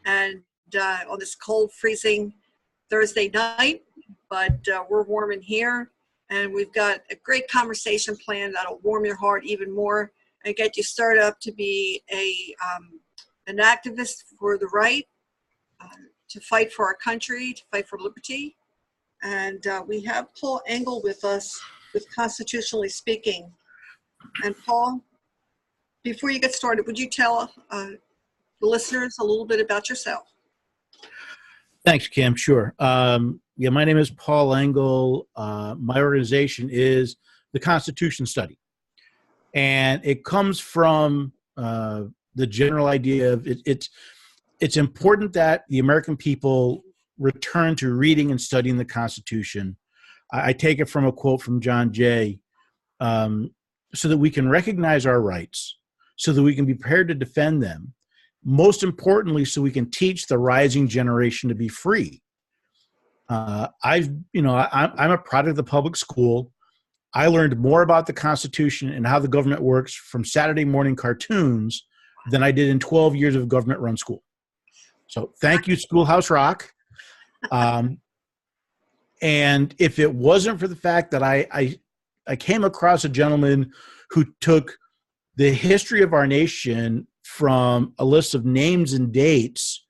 and on this cold, freezing Thursday night, but we're warm in here, and we've got a great conversation planned that'll warm your heart even more and get you stirred up to be an activist for the right, to fight for our country, to fight for liberty. And we have Paul Engel with us with Constitutionally Speaking. And Paul, before you get started, would you tell the listeners a little bit about yourself? Thanks, Kim. Sure. My name is Paul Engel. My organization is the Constitution Study. And it comes from the general idea of it's important that the American people return to reading and studying the Constitution. I take it from a quote from John Jay, so that we can recognize our rights, so that we can be prepared to defend them. Most importantly, so we can teach the rising generation to be free. I'm a product of the public school. I learned more about the Constitution and how the government works from Saturday morning cartoons than I did in 12 years of government-run school. So thank you, Schoolhouse Rock. And if it wasn't for the fact that I came across a gentleman who took the history of our nation from a list of names and dates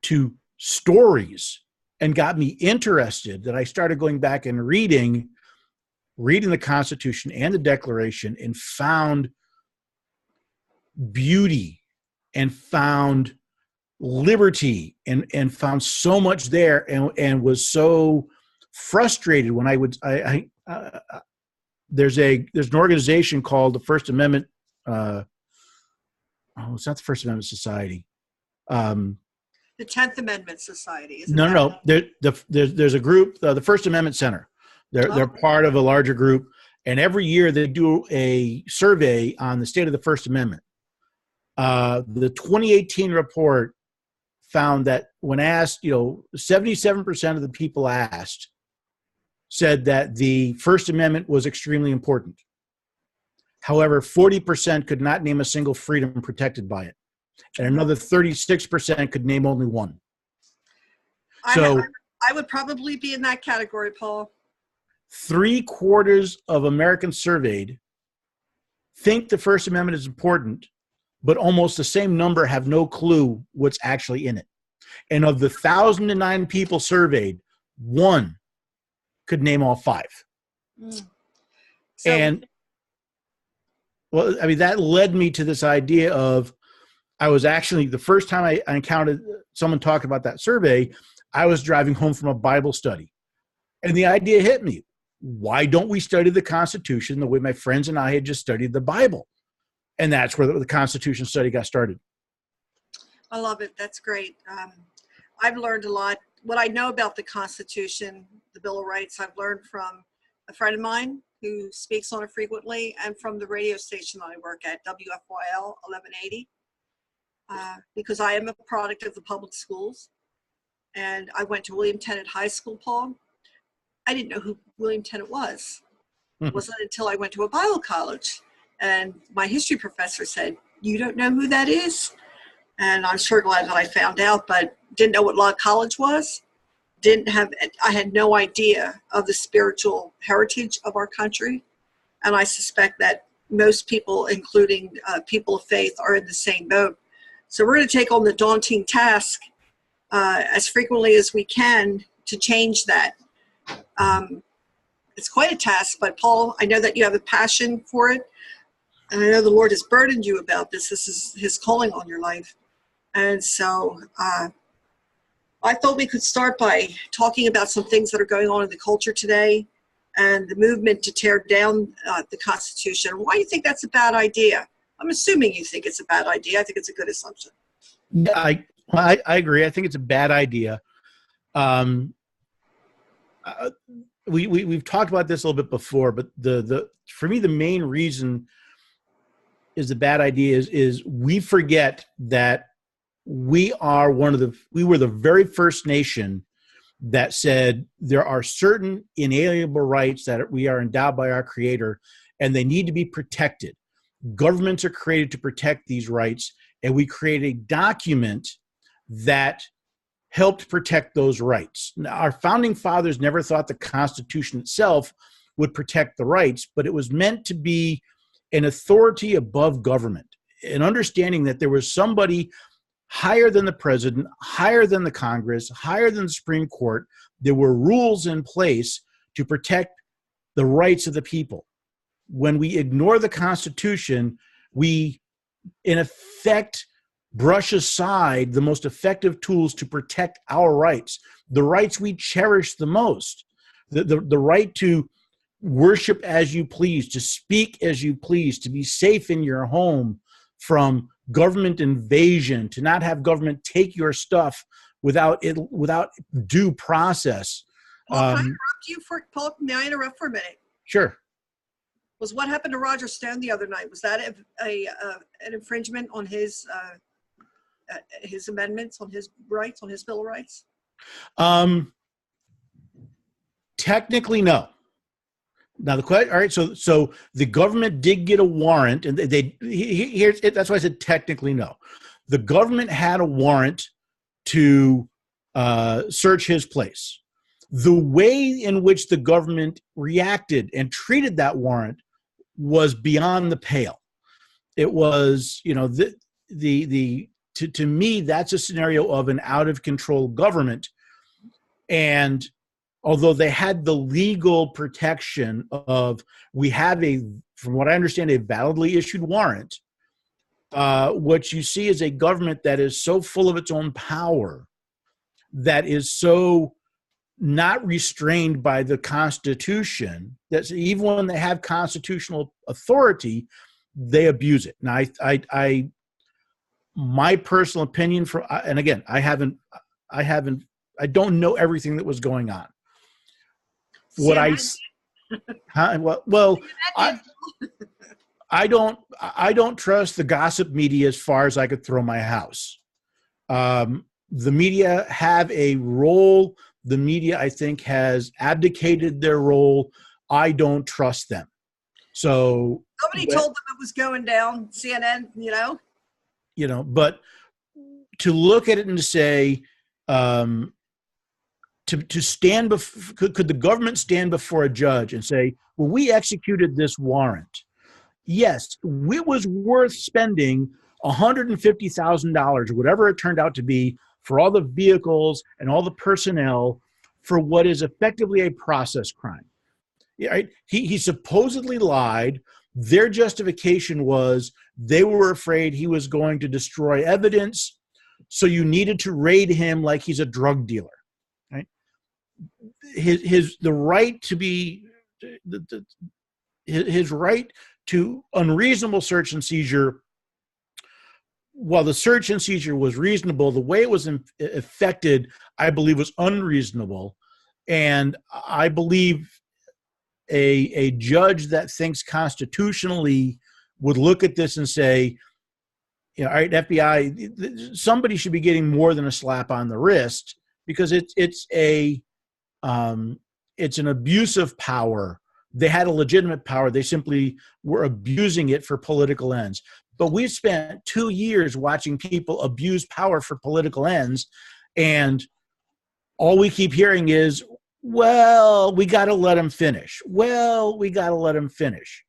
to stories and got me interested, that I started going back and reading the Constitution and the Declaration and found beauty and found liberty and found so much there, and was so frustrated when there's an organization called the First Amendment. It's not the First Amendment Society. The 10th Amendment Society. No. There's a group, the First Amendment Center. They're part of a larger group, and every year they do a survey on the state of the First Amendment. The 2018 report found that when asked, 77% of the people asked said that the First Amendment was extremely important. However, 40% could not name a single freedom protected by it, and another 36% could name only one. So I would probably be in that category, Paul. 3/4 of Americans surveyed think the First Amendment is important, but almost the same number have no clue what's actually in it. And of the 1,009 people surveyed, one could name all five. That led me to this idea of, I was actually, the first time I encountered someone talk about that survey, I was driving home from a Bible study. And the idea hit me. Why don't we study the Constitution the way my friends and I had just studied the Bible? And that's where the Constitution study got started. I love it. That's great. I've learned a lot. What I know about the Constitution, the Bill of Rights, I've learned from a friend of mine who speaks on it frequently, and from the radio station I work at, WFYL 1180, because I am a product of the public schools. And I went to William Tennent High School, Paul. I didn't know who William Tennent was. It wasn't until I went to a Bible college, and my history professor said, "You don't know who that is?" And I'm sure glad that I found out, but didn't know what law college was. I had no idea of the spiritual heritage of our country. And I suspect that most people, including people of faith, are in the same boat. So we're going to take on the daunting task as frequently as we can to change that. It's quite a task, but Paul, I know that you have a passion for it. And I know the Lord has burdened you about this. This is his calling on your life. And so I thought we could start by talking about some things that are going on in the culture today and the movement to tear down the Constitution. Why do you think that's a bad idea? I'm assuming you think it's a bad idea. I think it's a good assumption. I agree. I think it's a bad idea. We've talked about this a little bit before, but for me, the main reason is the bad idea is we forget that we were the very first nation that said there are certain inalienable rights that we are endowed by our Creator, and they need to be protected. Governments are created to protect these rights, and we create a document that helped protect those rights. Now, our founding fathers never thought the Constitution itself would protect the rights, but it was meant to be an authority above government, an understanding that there was somebody higher than the president, higher than the Congress, higher than the Supreme Court. There were rules in place to protect the rights of the people. When we ignore the Constitution, we, in effect, brush aside the most effective tools to protect our rights, the rights we cherish the most, the right to worship as you please, to speak as you please, to be safe in your home from government invasion, to not have government take your stuff without due process. Paul, can I interrupt you Paul, may I interrupt for a minute? Sure. Was what happened to Roger Stone the other night, was that an infringement on his amendments, on his rights, on his Bill of Rights? Technically, no. Now the question, all right. So the government did get a warrant, and here's it. That's why I said technically no. The government had a warrant to search his place. The way in which the government reacted and treated that warrant was beyond the pale. It was, to me, that's a scenario of an out of control government. And although they had the legal protection of, we have from what I understand, a validly issued warrant, what you see is a government that is so full of its own power, that is so not restrained by the Constitution, that even when they have constitutional authority, they abuse it. Now, my personal opinion, and again, I don't know everything that was going on. I don't trust the gossip media as far as I could throw my house. The media have a role. The media, I think, has abdicated their role. I don't trust them. So somebody told them it was going down, CNN, but to look at it and to say, to stand before, could the government stand before a judge and say, well, we executed this warrant. Yes, it was worth spending $150,000, whatever it turned out to be, for all the vehicles and all the personnel for what is effectively a process crime. Right? He supposedly lied. Their justification was they were afraid he was going to destroy evidence, so you needed to raid him like he's a drug dealer. Right? His right to unreasonable search and seizure. While the search and seizure was reasonable, the way it was effected, I believe, was unreasonable. And I believe a judge that thinks constitutionally would look at this and say, all right, FBI, somebody should be getting more than a slap on the wrist, because it's an abuse of power. They had a legitimate power. They simply were abusing it for political ends. But we've spent 2 years watching people abuse power for political ends, and all we keep hearing is, well, we got to let him finish. Well, we got to let him finish.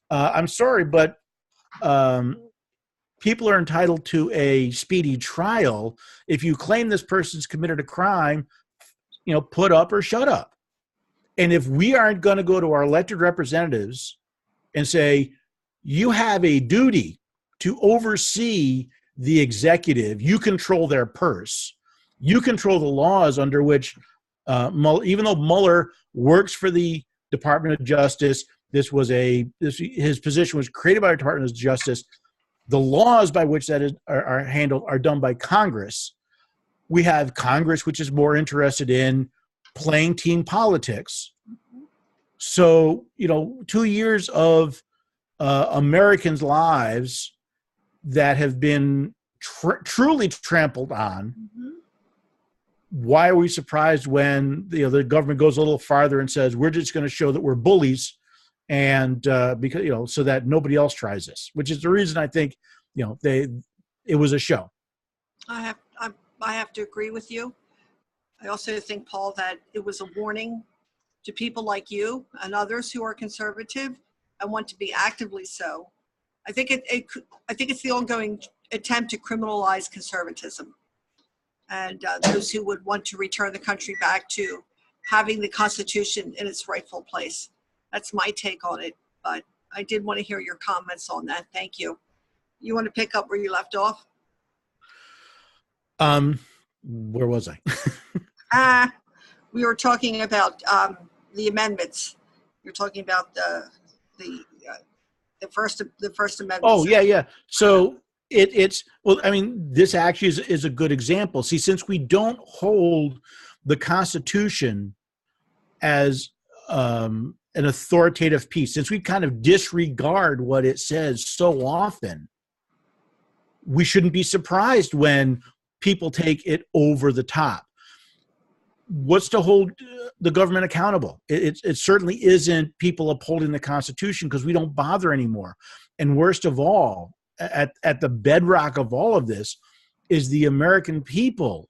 I'm sorry, but people are entitled to a speedy trial. If you claim this person's committed a crime, put up or shut up. And if we aren't going to go to our elected representatives and say, you have a duty to oversee the executive, you control their purse, you control the laws under which, even though Mueller works for the Department of Justice, his position was created by the Department of Justice, the laws by which that are handled are done by Congress. We have Congress, which is more interested in playing team politics. So, 2 years of Americans' lives that have been truly trampled on. Mm-hmm. Why are we surprised when the government goes a little farther and says, we're just going to show that we're bullies, and because so that nobody else tries this, which is the reason I think it was a show. I have to agree with you. I also think, Paul, that it was a warning to people like you and others who are conservative and want to be actively so. I think I think it's the ongoing attempt to criminalize conservatism, and those who would want to return the country back to having the Constitution in its rightful place. That's my take on it, but I did want to hear your comments on that. Thank you. You want to pick up where you left off? Where was I? We were talking about the amendments. You're talking about the first amendment. Oh, yeah. So it's well, I mean, this actually is a good example. See, since we don't hold the Constitution as an authoritative piece, since we kind of disregard what it says so often, we shouldn't be surprised when people take it over the top. What's to hold the government accountable? It certainly isn't people upholding the Constitution, because we don't bother anymore. And worst of all, at the bedrock of all of this is the American people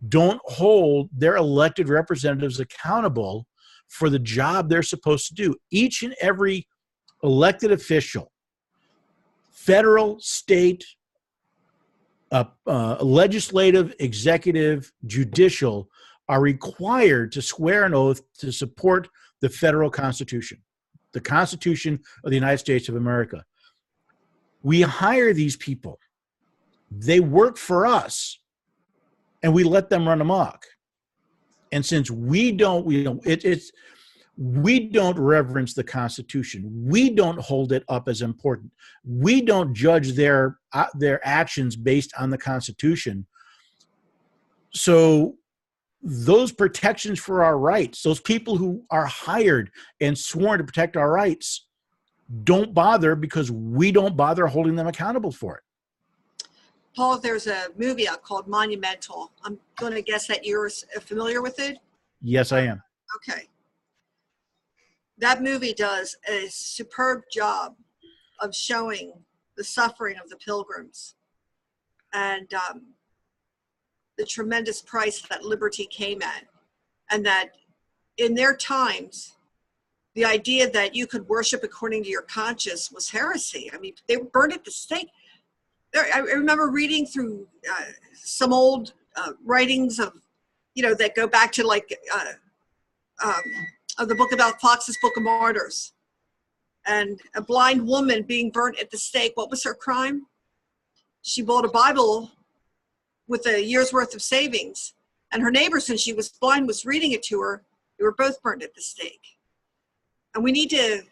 don't hold their elected representatives accountable for the job they're supposed to do. Each and every elected official, federal, state, legislative, executive, judicial, are required to swear an oath to support the federal Constitution, the Constitution of the United States of America. We hire these people. They work for us, and we let them run amok. And since we don't reverence the Constitution, we don't hold it up as important, we don't judge their actions based on the Constitution. So those protections for our rights, those people who are hired and sworn to protect our rights, don't bother, because we don't bother holding them accountable for it. Paul, there's a movie out called Monumental. I'm going to guess that you're familiar with it. Yes, I am. Okay. That movie does a superb job of showing the suffering of the Pilgrims and the tremendous price that liberty came at, and that in their times, the idea that you could worship according to your conscience was heresy. I mean, they were burned at the stake. I remember reading through some old writings of, that go back to of the book about Fox's Book of Martyrs, and a blind woman being burnt at the stake. What was her crime? She bought a Bible with a year's worth of savings, and her neighbor, since she was blind, was reading it to her. They were both burned at the stake. And we need to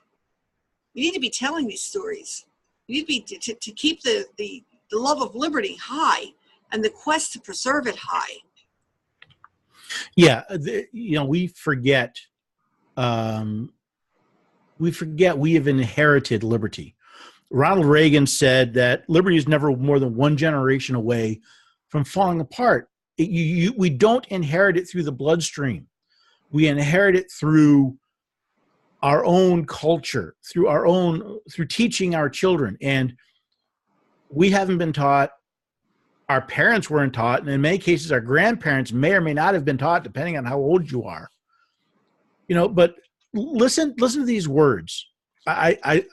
be telling these stories. We need to be to keep the love of liberty high and the quest to preserve it high. Yeah, we forget we have inherited liberty. Ronald Reagan said that liberty is never more than one generation away from falling apart. We don't inherit it through the bloodstream. We inherit it through our own culture, through teaching our children. And we haven't been taught, our parents weren't taught, and in many cases our grandparents may or may not have been taught, depending on how old you are. But listen to these words. I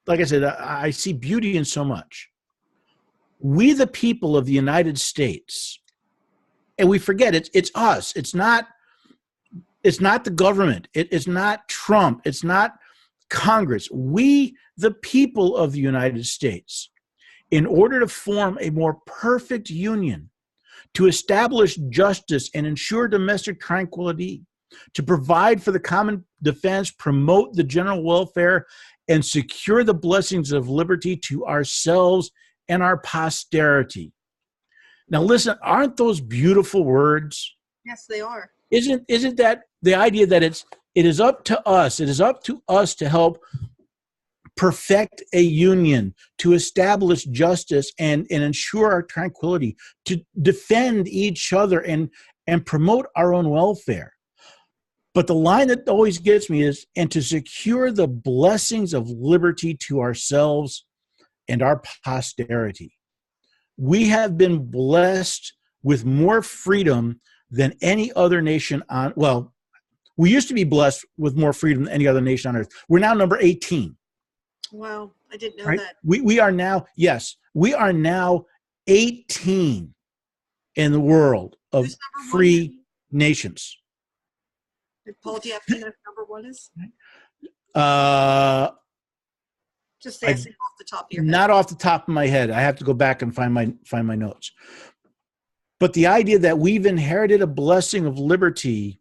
like I said, I see beauty in so much. We, the people of the United States, and we forget it's us. It's not the government. It's not Trump. It's not Congress. We, the people of the United States, in order to form a more perfect union, to establish justice and ensure domestic tranquility, to provide for the common defense, promote the general welfare, and secure the blessings of liberty to ourselves and our posterity. Now listen, aren't those beautiful words? Yes, they are. Isn't that the idea that it is up to us? It is up to us to help perfect a union, to establish justice and ensure our tranquility, to defend each other and promote our own welfare. But the line that always gets me is, and to secure the blessings of liberty to ourselves and our posterity. We have been blessed with more freedom than any other nation on, well, we used to be blessed with more freedom than any other nation on earth. We're now number 18. Wow, I didn't know Right? that. We are now, yes, we are now 18 in the world of Who's number one? free nations. Paul, do you happen to know who number one is? Uh, Just asking off the top of your head. Not off the top of my head. I have to go back and find my notes. But the idea that we've inherited a blessing of liberty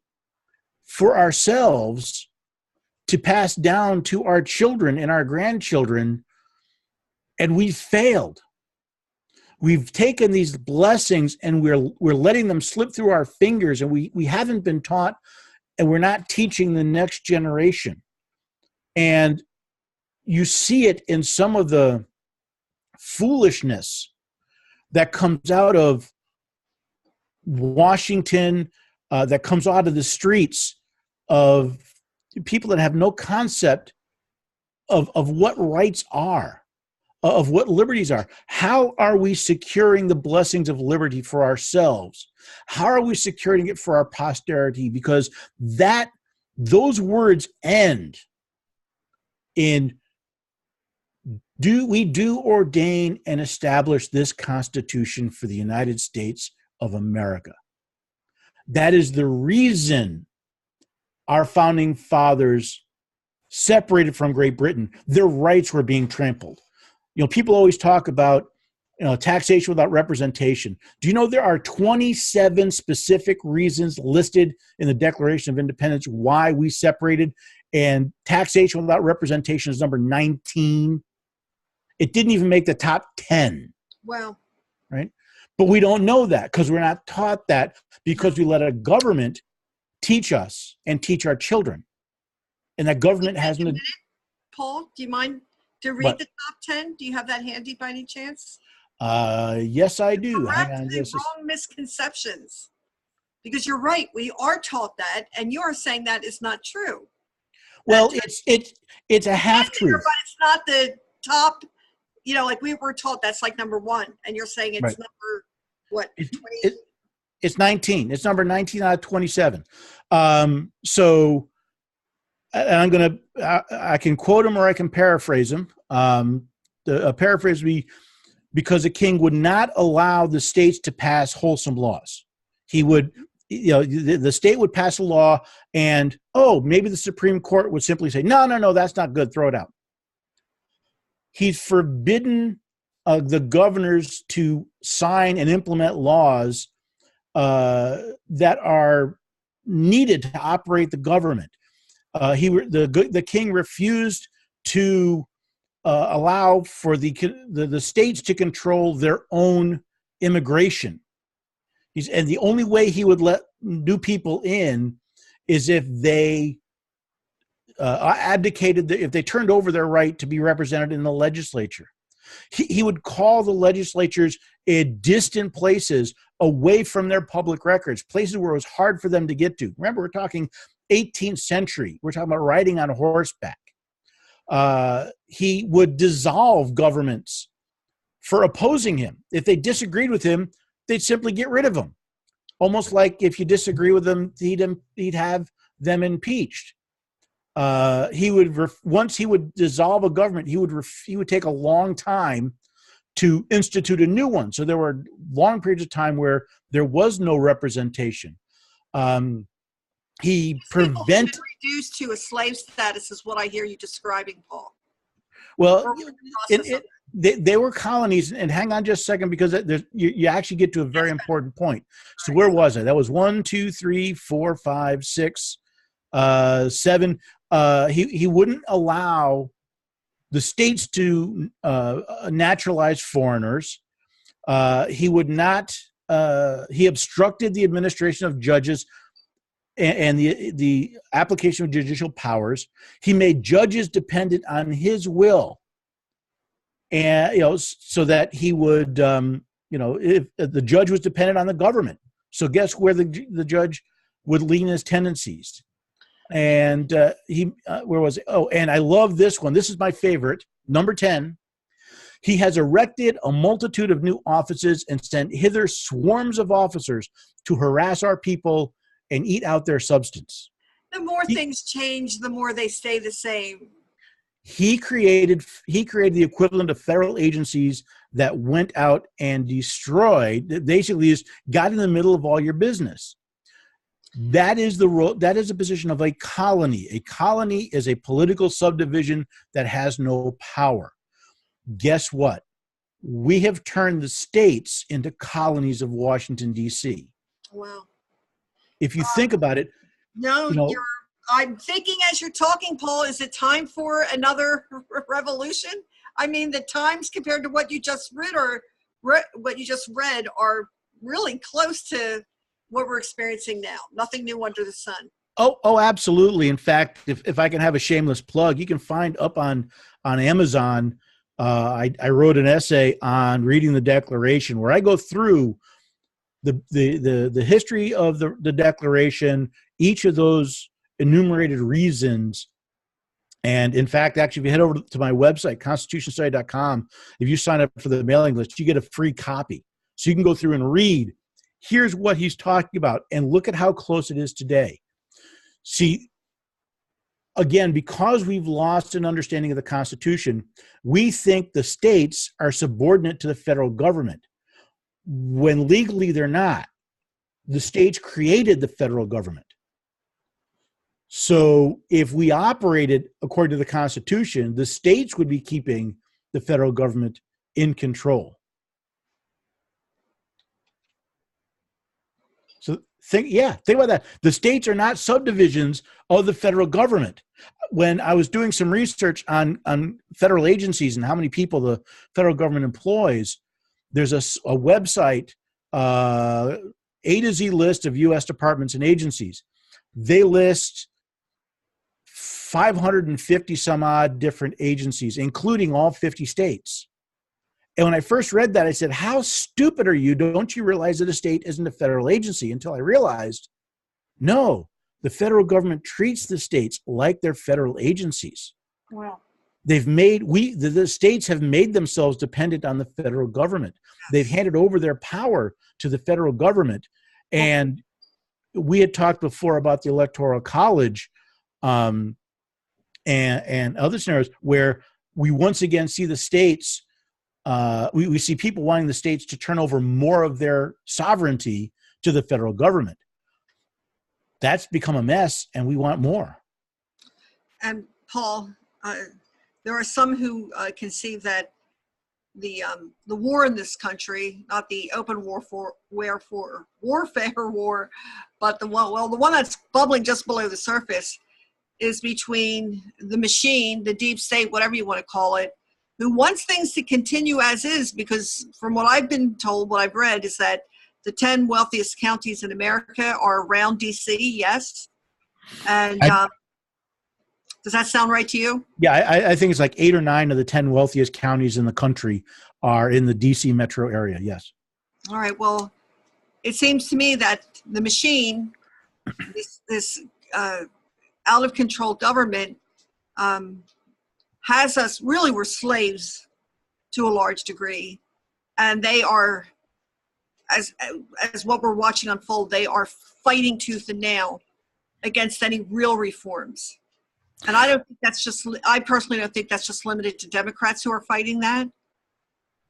for ourselves to pass down to our children and our grandchildren, and we've failed. We've taken these blessings and we're letting them slip through our fingers, and we haven't been taught, and we're not teaching the next generation. And you see it in some of the foolishness that comes out of Washington, that comes out of the streets of people that have no concept of what rights are, of what liberties are. How are we securing the blessings of liberty for ourselves? How are we securing it for our posterity? Because those words end in, do ordain and establish this Constitution for the United States of America. That is the reason our founding fathers separated from Great Britain. Their rights were being trampled. People always talk about taxation without representation. Do you know there are 27 specific reasons listed in the Declaration of Independence why we separated, and taxation without representation is number 19. It didn't even make the top 10. Wow. Right? But we don't know that because we're not taught that, because we let a government teach us and teach our children. And that government hasn't. Paul, do you mind to read What? the top 10? Do you have that handy by any chance? Yes, I do. Correct Hang on the just a wrong misconceptions. Because you're right, we are taught that, and you are saying that is not true. Well, it's a half truth. But it's not the top. Like we were taught that's like number one, and you're saying it's Right. number what? 20? It's 19. It's number 19 out of 27. So, and I can quote him or I can paraphrase him. The paraphrase would be, because a king would not allow the states to pass wholesome laws. He would, the state would pass a law, and maybe the Supreme Court would simply say, no, that's not good, throw it out. He's forbidden the governors to sign and implement laws that are needed to operate the government. The king refused to allow for the states to control their own immigration. And the only way he would let new people in is if they abdicated, if they turned over their right to be represented in the legislature. He would call the legislatures in distant places, away from their public records, places where it was hard for them to get to. Remember, we're talking 18th century. We're talking about riding on horseback. He would dissolve governments for opposing him. If they disagreed with him, they'd simply get rid of him. Almost like if you disagree with them, he'd have them impeached. Once he would dissolve a government, he would take a long time to institute a new one. So there were long periods of time where there was no representation. He prevented reduced to a slave status is what I hear you describing, Paul. Well, they were colonies, and hang on just a second, because you actually get to a very important point. So where was I? That was 1, 2, 3, 4, 5, 6, 7. He wouldn't allow the states to naturalize foreigners. He would not. He obstructed the administration of judges and the application of judicial powers. He made judges dependent on his will, and so that he would, if the judge was dependent on the government. So guess where the judge would lean his tendencies. And where was it? Oh, and I love this one. This is my favorite, number 10. He has erected a multitude of new offices and sent hither swarms of officers to harass our people and eat out their substance. The more things change, the more they stay the same. He created the equivalent of federal agencies that went out and destroyed, basically just got in the middle of all your business. That is the role. That is the position of a colony. A colony is a political subdivision that has no power. Guess what? We have turned the states into colonies of Washington, D.C. Wow. If you think about it, No, I'm thinking as you're talking, Paul, is it time for another revolution? I mean, the times compared to what you just read are really close to what we're experiencing now. Nothing new under the sun. Oh, absolutely. In fact, if I can have a shameless plug, you can find up on Amazon. I wrote an essay on reading the Declaration where I go through the history of the Declaration, each of those enumerated reasons. And in fact, actually, if you head over to my website, constitutionstudy.com, if you sign up for the mailing list, you get a free copy. So you can go through and read, here's what he's talking about, and look at how close it is today. See, again, because we've lost an understanding of the Constitution, we think the states are subordinate to the federal government, when legally they're not. The states created the federal government. So if we operated according to the Constitution, the states would be keeping the federal government in control. So think about that. The states are not subdivisions of the federal government. When I was doing some research on federal agencies and how many people the federal government employs, there's a website, A to Z list of U.S. departments and agencies. They list 550 some odd different agencies, including all 50 states. And when I first read that, I said, how stupid are you? Don't you realize that a state isn't a federal agency? Until I realized, no, the federal government treats the states like they're federal agencies. Wow. The states have made themselves dependent on the federal government. They've handed over their power to the federal government. And we had talked before about the Electoral College and other scenarios where we once again see the states, we see people wanting the states to turn over more of their sovereignty to the federal government. That's become a mess, and we want more. And Paul, there are some who conceive that the war in this country, not the open warfare war, but the one that's bubbling just below the surface, is between the machine, the deep state, whatever you want to call it, who wants things to continue as is, because from what I've been told, what I've read is that the 10 wealthiest counties in America are around DC, yes? And does that sound right to you? Yeah, I think it's like 8 or 9 of the 10 wealthiest counties in the country are in the DC metro area, yes. All right, well, it seems to me that the machine, this out-of-control government, has us, really we're slaves to a large degree. And they are, as what we're watching unfold, they are fighting tooth and nail against any real reforms. And I personally don't think that's just limited to Democrats who are fighting that.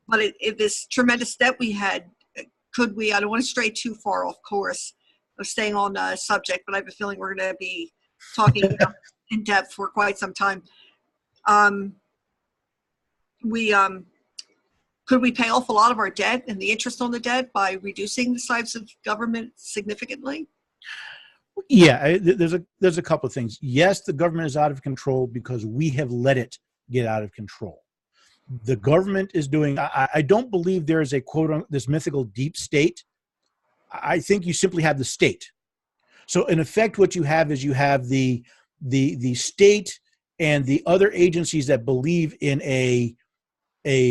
But if this tremendous step we had, I don't want to stray too far off course of staying on the subject, but I have a feeling we're going to be talking about in depth for quite some time. Could we pay off a lot of our debt and the interest on the debt by reducing the size of government significantly? Yeah, there's a couple of things. Yes, the government is out of control because we have let it get out of control. The government is doing, I don't believe there is a quote, this mythical deep state. I think you simply have the state. So in effect, what you have is you have the state and the other agencies that believe in a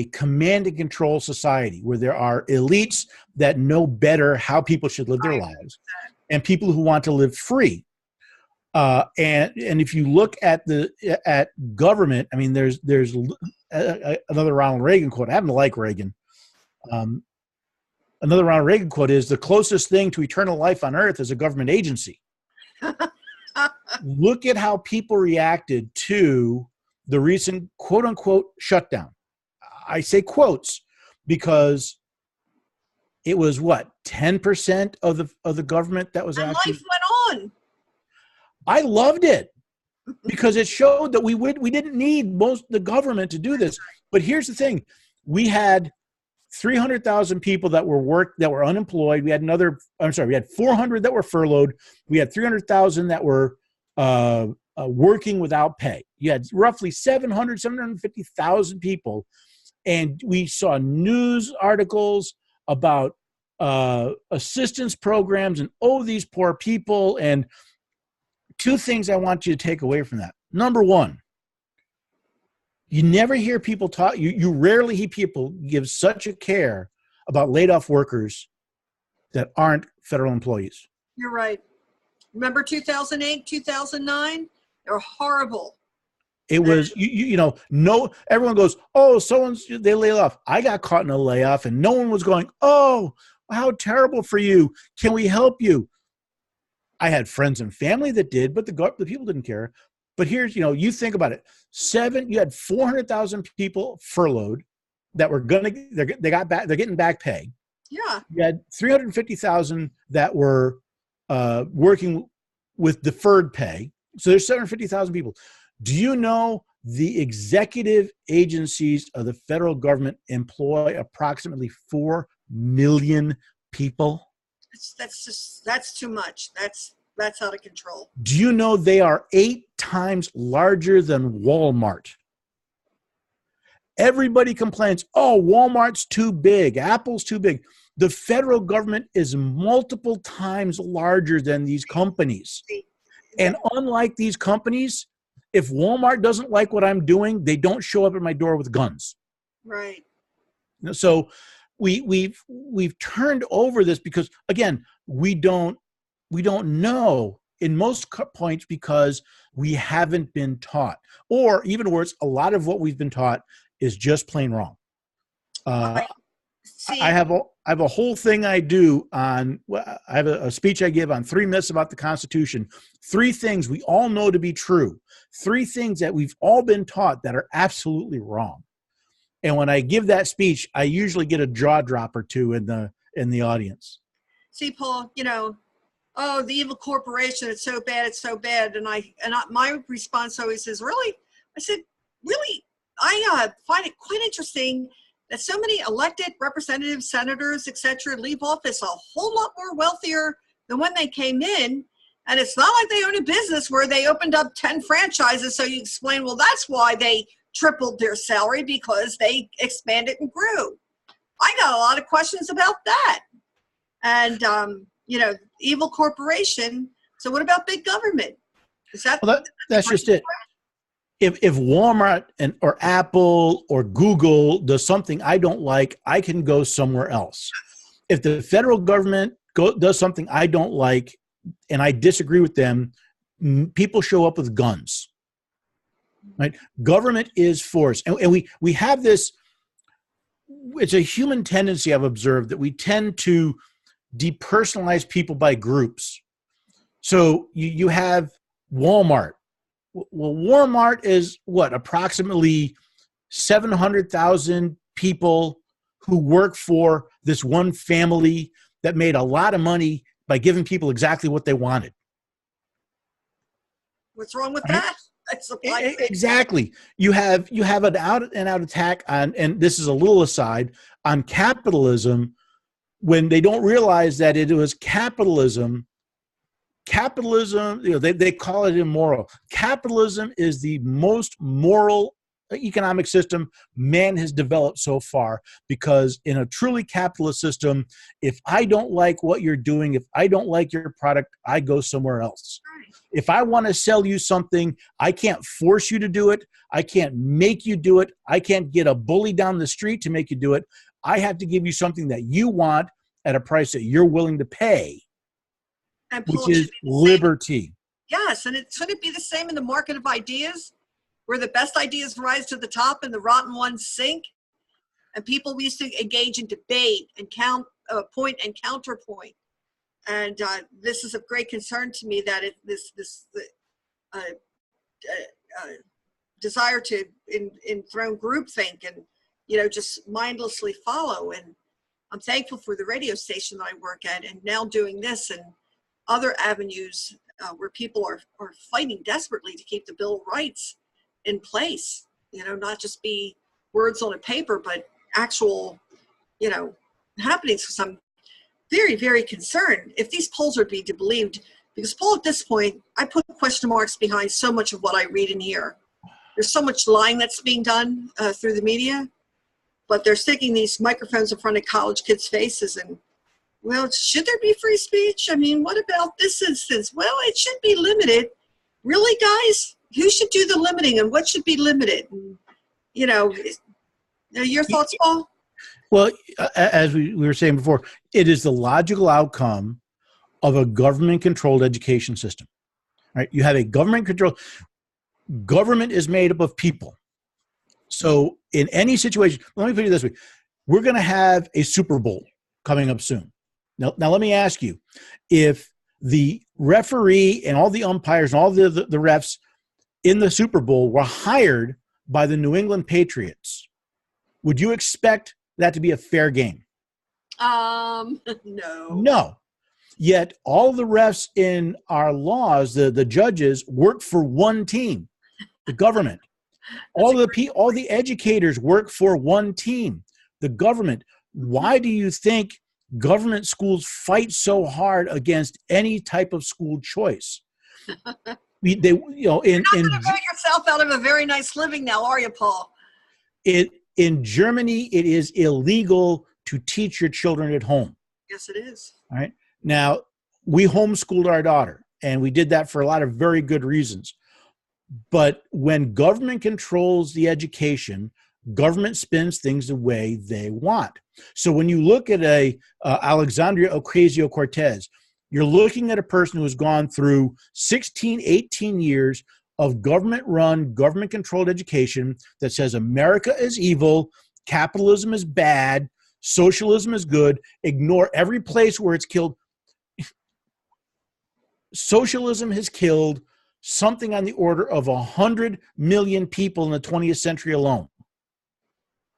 command and control society where there are elites that know better how people should live their lives and people who want to live free. And if you look at government, I mean, there's another Ronald Reagan quote. I happen to like Reagan. Another Ronald Reagan quote is, the closest thing to eternal life on earth is a government agency. Look at how people reacted to the recent quote unquote shutdown. I say quotes because it was what, 10% of the government that was and actually. life went on. I loved it because it showed that we didn't need the government to do this. But here's the thing: we had 300,000 people that were unemployed. We had we had 400 that were furloughed. We had 300,000 that were working without pay. You had roughly 750,000 people, and we saw news articles about assistance programs and these poor people. And two things I want you to take away from that. Number one, you never hear people talk. You rarely hear people give such a care about laid off workers that aren't federal employees. You're right. Remember 2008, 2009? They were horrible. It was, no, everyone goes, oh, they laid off. I got caught in a layoff and no one was going, oh, how terrible for you. Can we help you? I had friends and family that did, but the people didn't care. But here's, you think about it. You had 400,000 people furloughed that were they're getting back pay. Yeah. You had 350,000 that were working with deferred pay. So there's 750,000 people. Do you know the executive agencies of the federal government employ approximately 4 million people? That's too much. That's out of control. Do you know they are 8 times larger than Walmart? Everybody complains, oh, Walmart's too big, Apple's too big. The federal government is multiple times larger than these companies. And unlike these companies, if Walmart doesn't like what I'm doing, they don't show up at my door with guns. Right. So we've turned over this because, again, we don't know in most points because we haven't been taught. Or even worse, a lot of what we've been taught is just plain wrong. I have a whole thing I do on, I have a speech I give on 3 myths about the Constitution. 3 things we all know to be true. 3 things that we've all been taught that are absolutely wrong. And when I give that speech, I usually get a jaw drop or two in the audience. See, Paul, oh, the evil corporation, it's so bad, it's so bad. And my response always is, really? I said, really? I find it quite interesting that so many elected representatives, senators, etc., leave office a whole lot more wealthier than when they came in. And it's not like they own a business where they opened up 10 franchises. So you explain, well, that's why they tripled their salary, because they expanded and grew. I got a lot of questions about that. And, evil corporation. So what about big government? Is that? Well, that's just it. If Walmart or Apple or Google does something I don't like, I can go somewhere else. If the federal government does something I don't like and I disagree with them, people show up with guns. Right? Government is force. And we have this, it's a human tendency I've observed that we tend to depersonalize people by groups. So you have Walmart. Well, Walmart is what, approximately 700,000 people who work for this one family that made a lot of money by giving people exactly what they wanted. What's wrong with that? Exactly. You have an out and out attack on, and this is a little aside, on capitalism, when they don't realize that it was capitalism. Capitalism, they call it immoral. Capitalism is the most moral economic system man has developed so far, because in a truly capitalist system, if I don't like what you're doing, if I don't like your product, I go somewhere else. If I want to sell you something, I can't force you to do it. I can't make you do it. I can't get a bully down the street to make you do it. I have to give you something that you want at a price that you're willing to pay. And which is liberty. Yes, and shouldn't it be the same in the market of ideas? where the best ideas rise to the top and the rotten ones sink. And people used to engage in debate and point and counterpoint. And this is of great concern to me that this desire to enthrone groupthink and, just mindlessly follow. And I'm thankful for the radio station that I work at, and now doing this and other avenues where people are fighting desperately to keep the Bill of Rights in place, not just be words on a paper, but actual, happenings. Because I'm very, very concerned if these polls are to be believed, because Paul, at this point, I put question marks behind so much of what I read and hear. There's so much lying that's being done through the media, but they're sticking these microphones in front of college kids' faces. And, well, should there be free speech? I mean, what about this instance? Well, it should be limited. Really, guys? Who should do the limiting, and what should be limited? And, your thoughts, Paul? Well, as we were saying before, it is the logical outcome of a government-controlled education system. Right? You have a government-controlled. Government is made up of people. So in any situation, let me put it this way. We're going to have a Super Bowl coming up soon. Now let me ask you, if the referee and all the umpires and all the refs in the Super Bowl were hired by the New England Patriots, would you expect that to be a fair game? No. No. Yet all the refs in our laws, the judges, work for one team, the government. All the educators work for one team, the government. Why do you think government schools fight so hard against any type of school choice? You're not going to vote yourself out of a very nice living now, are you, Paul? In Germany, it is illegal to teach your children at home. Yes, it is. All right. Now, we homeschooled our daughter, and we did that for a lot of very good reasons. But when government controls the education, government spins things the way they want. So when you look at Alexandria Ocasio-Cortez, you're looking at a person who has gone through 16, 18 years of government-run, government-controlled education that says America is evil, capitalism is bad, socialism is good, ignore every place where it's killed. Socialism has killed something on the order of 100 million people in the 20th century alone.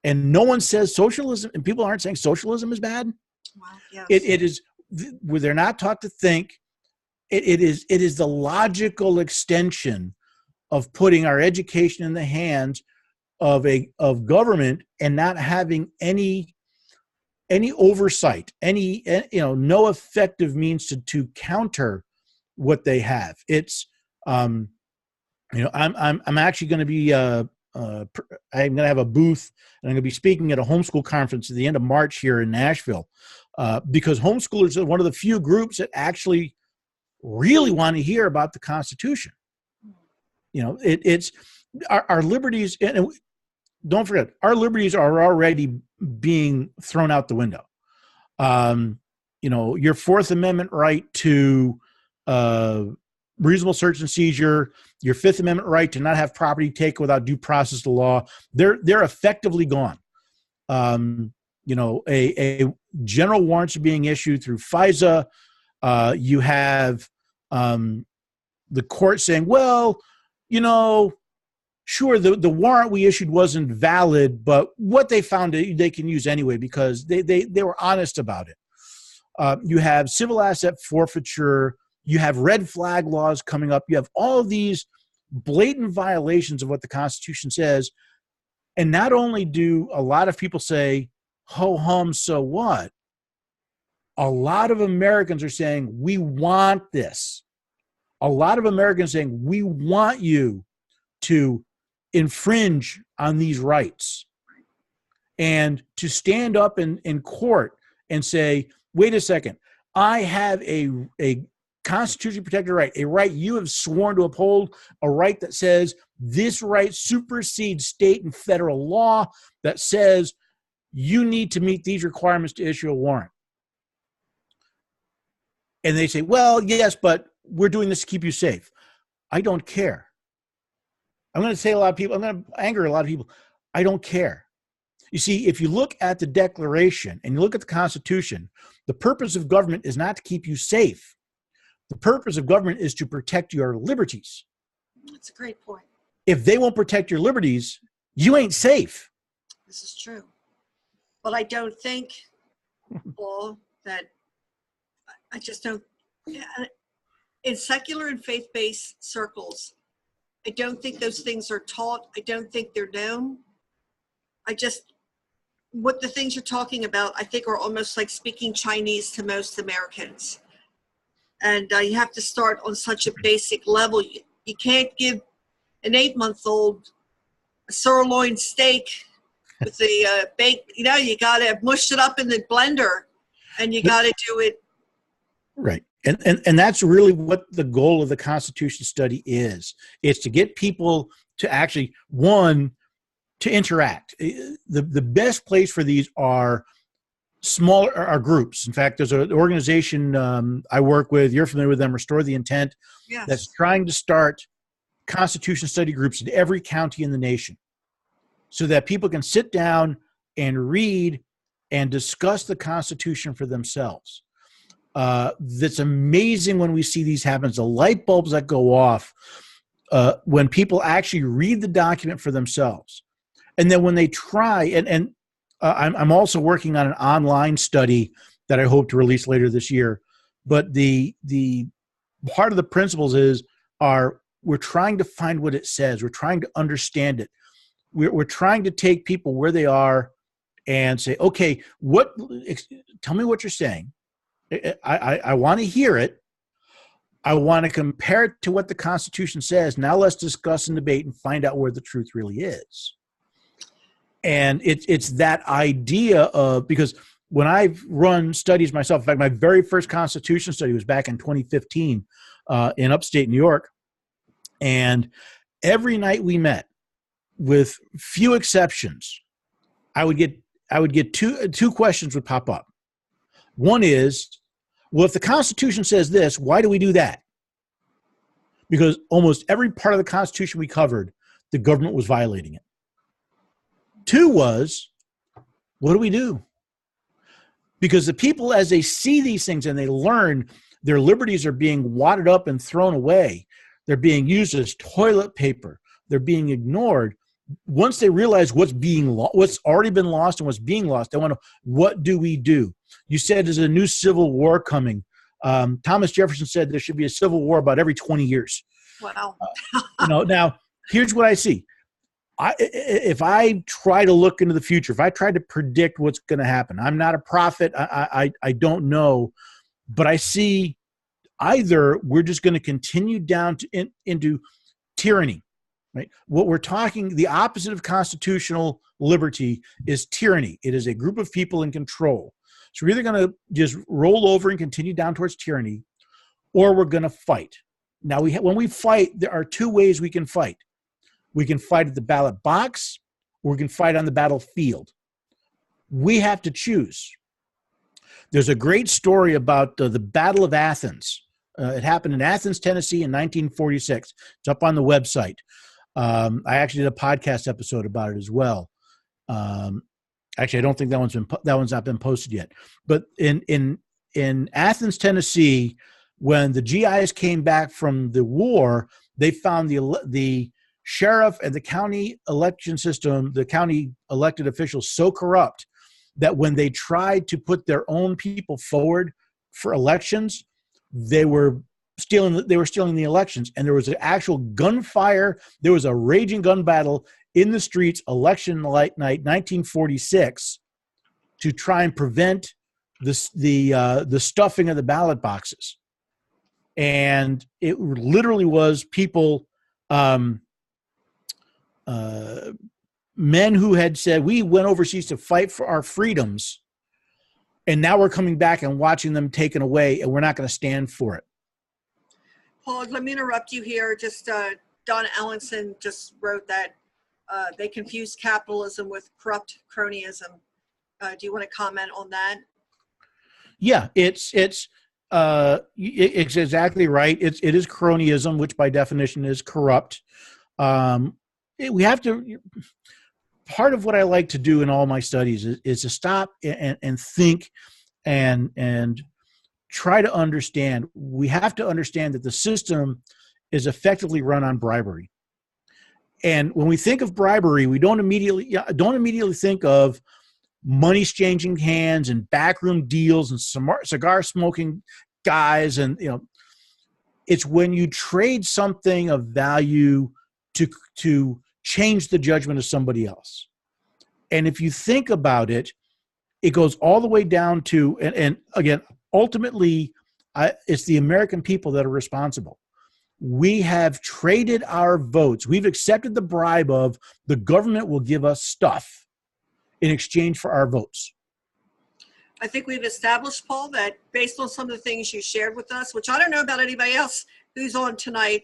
And no one says socialism, and people aren't saying socialism is bad. Wow, yes. It is, where they're not taught to think, it is the logical extension of putting our education in the hands of government and not having any oversight, no effective means to counter what they have. It's I'm actually going to be I'm going to have a booth, and I'm going to be speaking at a homeschool conference at the end of March here in Nashville, because homeschoolers are one of the few groups that actually really want to hear about the Constitution. It's our liberties, and don't forget, our liberties are already being thrown out the window. Your Fourth Amendment right to reasonable search and seizure, your Fifth Amendment right to not have property taken without due process of law, they're effectively gone. A general warrants are being issued through FISA. You have the court saying, well, sure, the warrant we issued wasn't valid, but what they found they can use anyway because they were honest about it. You have civil asset forfeiture. You have red flag laws coming up. You have all of these blatant violations of what the Constitution says. And not only do a lot of people say, ho hum, so what? A lot of Americans are saying, we want this. A lot of Americans are saying, we want you to infringe on these rights. And to stand up in court and say, wait a second, I have a constitutionally protected right, a right you have sworn to uphold, a right that says this right supersedes state and federal law that says you need to meet these requirements to issue a warrant. And they say, well, yes, but we're doing this to keep you safe. I don't care. I'm going to say a lot of people, I'm going to anger a lot of people. I don't care. You see, if you look at the Declaration and you look at the Constitution, the purpose of government is not to keep you safe. The purpose of government is to protect your liberties. That's a great point. If they won't protect your liberties, you ain't safe. This is true. But I don't think, Paul, that I just don't, in secular and faith-based circles, I don't think those things are taught. I don't think they're known. What the things you're talking about, I think are almost like speaking Chinese to most Americans. And you have to start on such a basic level. You can't give an 8-month-old a sirloin steak with the bake. You got to mush it up in the blender, and you got to do it. Right. And that's really what the goal of the Constitution study is. It's to get people to actually, one, to interact. The best place for these are smaller groups. In fact, there's an organization I work with, you're familiar with them, Restore the Intent, Yes. that's trying to start Constitution study groups in every county in the nation so that people can sit down and read and discuss the Constitution for themselves. That's amazing when we see these happen. The light bulbs that go off when people actually read the document for themselves. And then when they try, and I'm also working on an online study that I hope to release later this year. But the part of the principles we're trying to find what it says. We're trying to understand it. We're trying to take people where they are and say, okay, tell me what you're saying. I want to hear it. I want to compare it to what the Constitution says. Now let's discuss and debate and find out where the truth really is. And it's that idea of, because when I've run studies myself, in fact, my very first Constitution study was back in 2015 in upstate New York. And every night we met, with few exceptions, I would get two questions would pop up. One is, well, if the Constitution says this, why do we do that? Because almost every part of the Constitution we covered, the government was violating it. Two was, what do we do? Because the people, as they see these things and they learn their liberties are being wadded up and thrown away, they're being used as toilet paper, they're being ignored. Once they realize what's already been lost and what's being lost, they want to, what do we do? You said there's a new civil war coming. Thomas Jefferson said there should be a civil war about every 20 years. Wow. Now, here's what I see. If I try to look into the future, if I try to predict what's going to happen, I'm not a prophet. I don't know, but I see either we're just going to continue down into tyranny, right? What we're talking, the opposite of constitutional liberty is tyranny. It is a group of people in control. So we're either going to just roll over and continue down towards tyranny, or we're going to fight. Now, when we fight, there are two ways we can fight. We can fight at the ballot box, or we can fight on the battlefield. We have to choose. There's a great story about the Battle of Athens. It happened in Athens, Tennessee in 1946. It's up on the website. I actually did a podcast episode about it as well. Actually, I don't think that one's not been posted yet. But in Athens, Tennessee, when the GIs came back from the war, they found the sheriff and the county election system, the county elected officials, so corrupt that when they tried to put their own people forward for elections, they were stealing the elections, and there was an actual gunfire. There was a raging gun battle in the streets, election night, 1946, to try and prevent the stuffing of the ballot boxes. And it literally was people, men who had said, we went overseas to fight for our freedoms, and now we're coming back and watching them taken away, and we're not going to stand for it. Paul, let me interrupt you here. Just Don Ellenson just wrote that they confuse capitalism with corrupt cronyism. Do you want to comment on that? Yeah, it's exactly right. It is cronyism, which by definition is corrupt. we have to, part of what I like to do in all my studies is to stop and think and try to understand. We have to understand that the system is effectively run on bribery. And when we think of bribery, we don't immediately think of money's changing hands and backroom deals and cigar smoking guys. And, it's when you trade something of value to change the judgment of somebody else. And if you think about it, it goes all the way down to, and again, ultimately, it's the American people that are responsible. We have traded our votes. We've accepted the bribe of the government will give us stuff in exchange for our votes. I think we've established, Paul, that based on some of the things you shared with us, which I don't know about anybody else who's on tonight,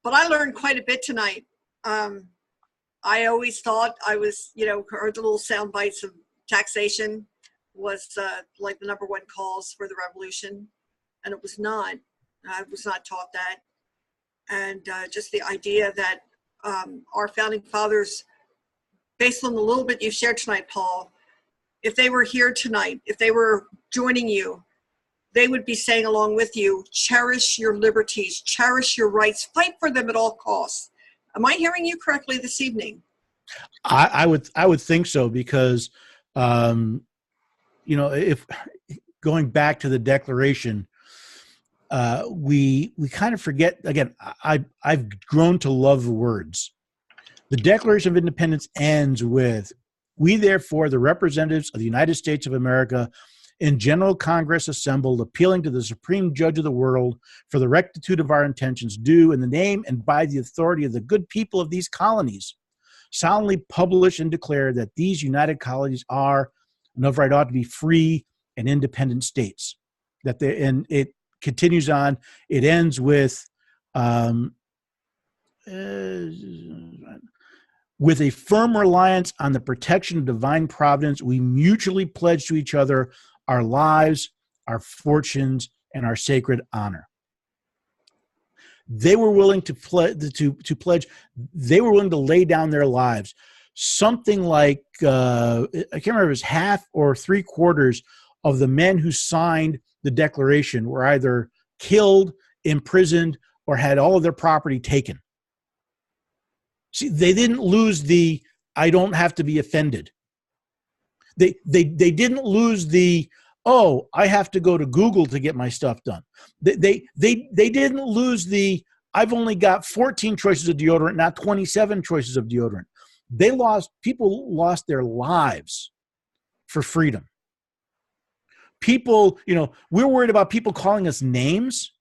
but I learned quite a bit tonight. I always thought I was, heard the little sound bites of taxation was like the number one cause for the revolution, and it was not. I was not taught that. And just the idea that our founding fathers, based on the little bit you shared tonight, Paul, if they were here tonight, if they were joining you, they would be saying along with you, cherish your liberties, cherish your rights, fight for them at all costs. Am I hearing you correctly this evening? I would think so, because, if going back to the Declaration, we kind of forget, again, I've grown to love the words. The Declaration of Independence ends with, "We therefore, the representatives of the United States of America, in General Congress assembled, appealing to the Supreme Judge of the world for the rectitude of our intentions, do, in the name and by the authority of the good people of these colonies, solemnly publish and declare that these united colonies are, and of right ought to be, free and independent states." And it continues on. It ends with, "With a firm reliance on the protection of divine providence, we mutually pledge to each other our lives, our fortunes, and our sacred honor." They were willing to pledge. They were willing to lay down their lives. Something like, I can't remember if it was half or three quarters of the men who signed the Declaration were either killed, imprisoned, or had all of their property taken. See, they didn't lose the "I don't have to be offended." They didn't lose the "oh, I have to go to Google to get my stuff done." They didn't lose the "I've only got 14 choices of deodorant, not 27 choices of deodorant." People lost their lives for freedom. People, we're worried about people calling us names.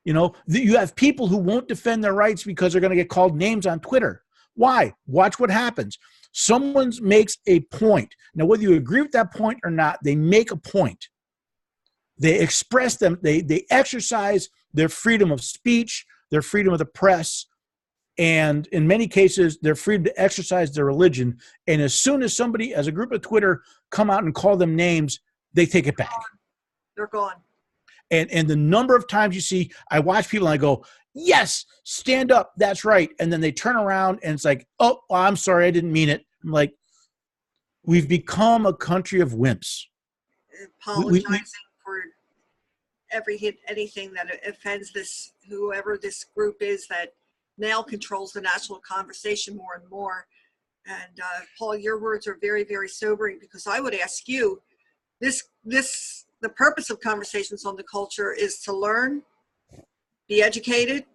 You have people who won't defend their rights because they're going to get called names on Twitter. Why? Watch what happens. Someone makes a point. Now, whether you agree with that point or not, they make a point. They express them. They exercise their freedom of speech, their freedom of the press, and in many cases, their freedom to exercise their religion. And as soon as somebody, as a group of Twitter, come out and call them names, they take it back. They're gone. And the number of times you see, I watch people and I go, "Yes, stand up, that's right." And then they turn around and it's like, "Oh, I'm sorry, I didn't mean it." I'm like, we've become a country of wimps. Apologizing for anything that offends whoever this group is that now controls the national conversation more and more. And Paul, your words are very, very sobering, because I would ask you, the purpose of Conversations on the Culture is to learn, be educated,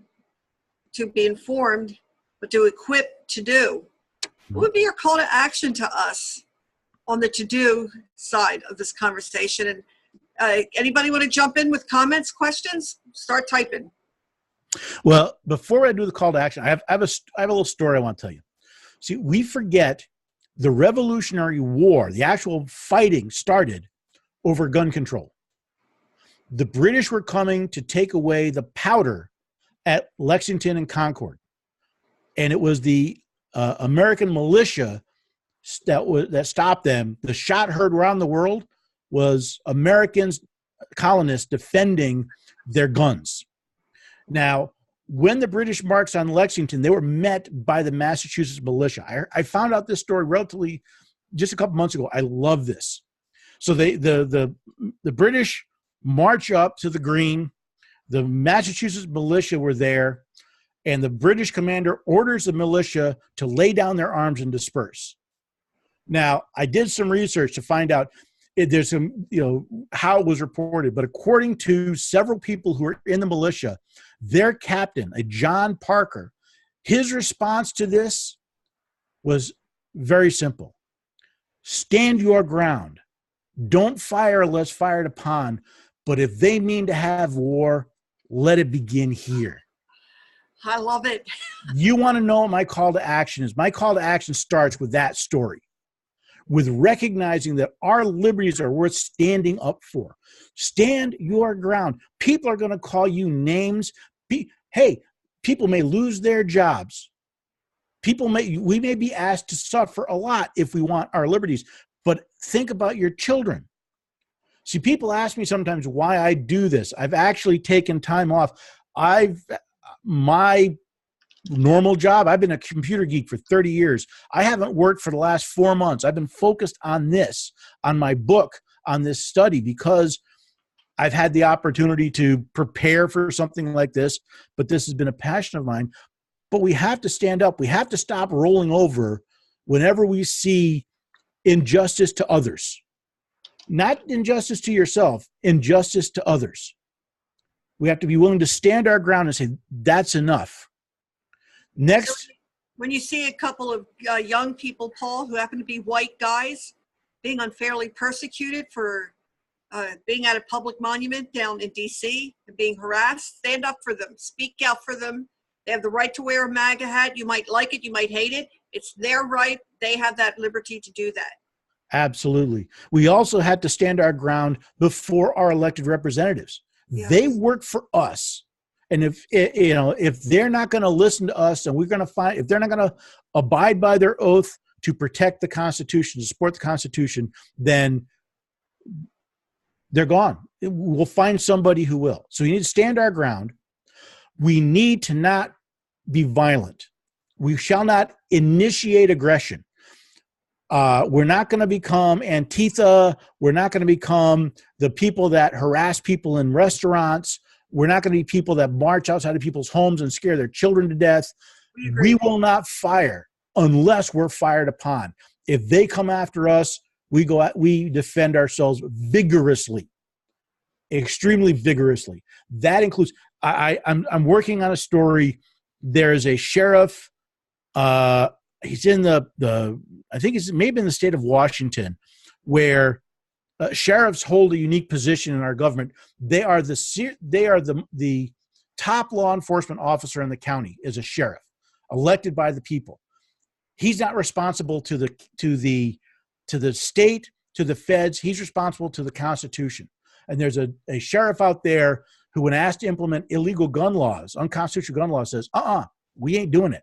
to be informed, but to equip to do. What would be your call to action to us on the to-do side of this conversation? And anybody want to jump in with comments, questions? Start typing. Well, before I do the call to action, I have a little story I want to tell you. See, we forget the Revolutionary War, the actual fighting started over gun control. The British were coming to take away the powder at Lexington and Concord. And it was the American militia that stopped them. The shot heard around the world was Americans, colonists, defending their guns. Now, when the British marched on Lexington, they were met by the Massachusetts militia. I found out this story relatively just a couple months ago. I love this. So the British march up to the Green. The Massachusetts militia were there, and the British commander orders the militia to lay down their arms and disperse. Now, I did some research to find out there's some, how it was reported, but according to several people who were in the militia, their captain, a John Parker, his response to this was very simple. Stand your ground. Don't fire unless fired upon. But if they mean to have war, let it begin here. I love it. You want to know what my call to action is? My call to action starts with that story, with recognizing that our liberties are worth standing up for. Stand your ground. People are going to call you names. Hey, people may lose their jobs. We may be asked to suffer a lot if we want our liberties, but think about your children. See, people ask me sometimes why I do this. I've actually taken time off. My normal job, I've been a computer geek for 30 years. I haven't worked for the last 4 months. I've been focused on this, on my book, on this study, because I've had the opportunity to prepare for something like this, but this has been a passion of mine. But we have to stand up. We have to stop rolling over whenever we see injustice to others. Not injustice to yourself, injustice to others. We have to be willing to stand our ground and say, that's enough. Next. When you see a couple of young people, Paul, who happen to be white guys being unfairly persecuted for being at a public monument down in DC and being harassed, stand up for them, speak out for them. They have the right to wear a MAGA hat. You might like it, you might hate it. It's their right. They have that liberty to do that. Absolutely. We also had to stand our ground before our elected representatives. Yes. They work for us. And if they're not going to listen to us, and if they're not going to abide by their oath to protect the Constitution, to support the Constitution, then they're gone. We'll find somebody who will. So we need to stand our ground. We need to not be violent. We shall not initiate aggression. We're not going to become Antifa. We're not going to become the people that harass people in restaurants. We're not going to be people that march outside of people's homes and scare their children to death. We will not fire unless we're fired upon. If they come after us, we defend ourselves vigorously, extremely vigorously. That includes, I'm working on a story. There's a sheriff. He's in I think it's maybe in the state of Washington, where sheriffs hold a unique position in our government. They are the top law enforcement officer in the county is a sheriff, elected by the people. He's not responsible to the state, to the feds. He's responsible to the Constitution. And there's a sheriff out there who, when asked to implement illegal gun laws, unconstitutional gun laws, says, we ain't doing it.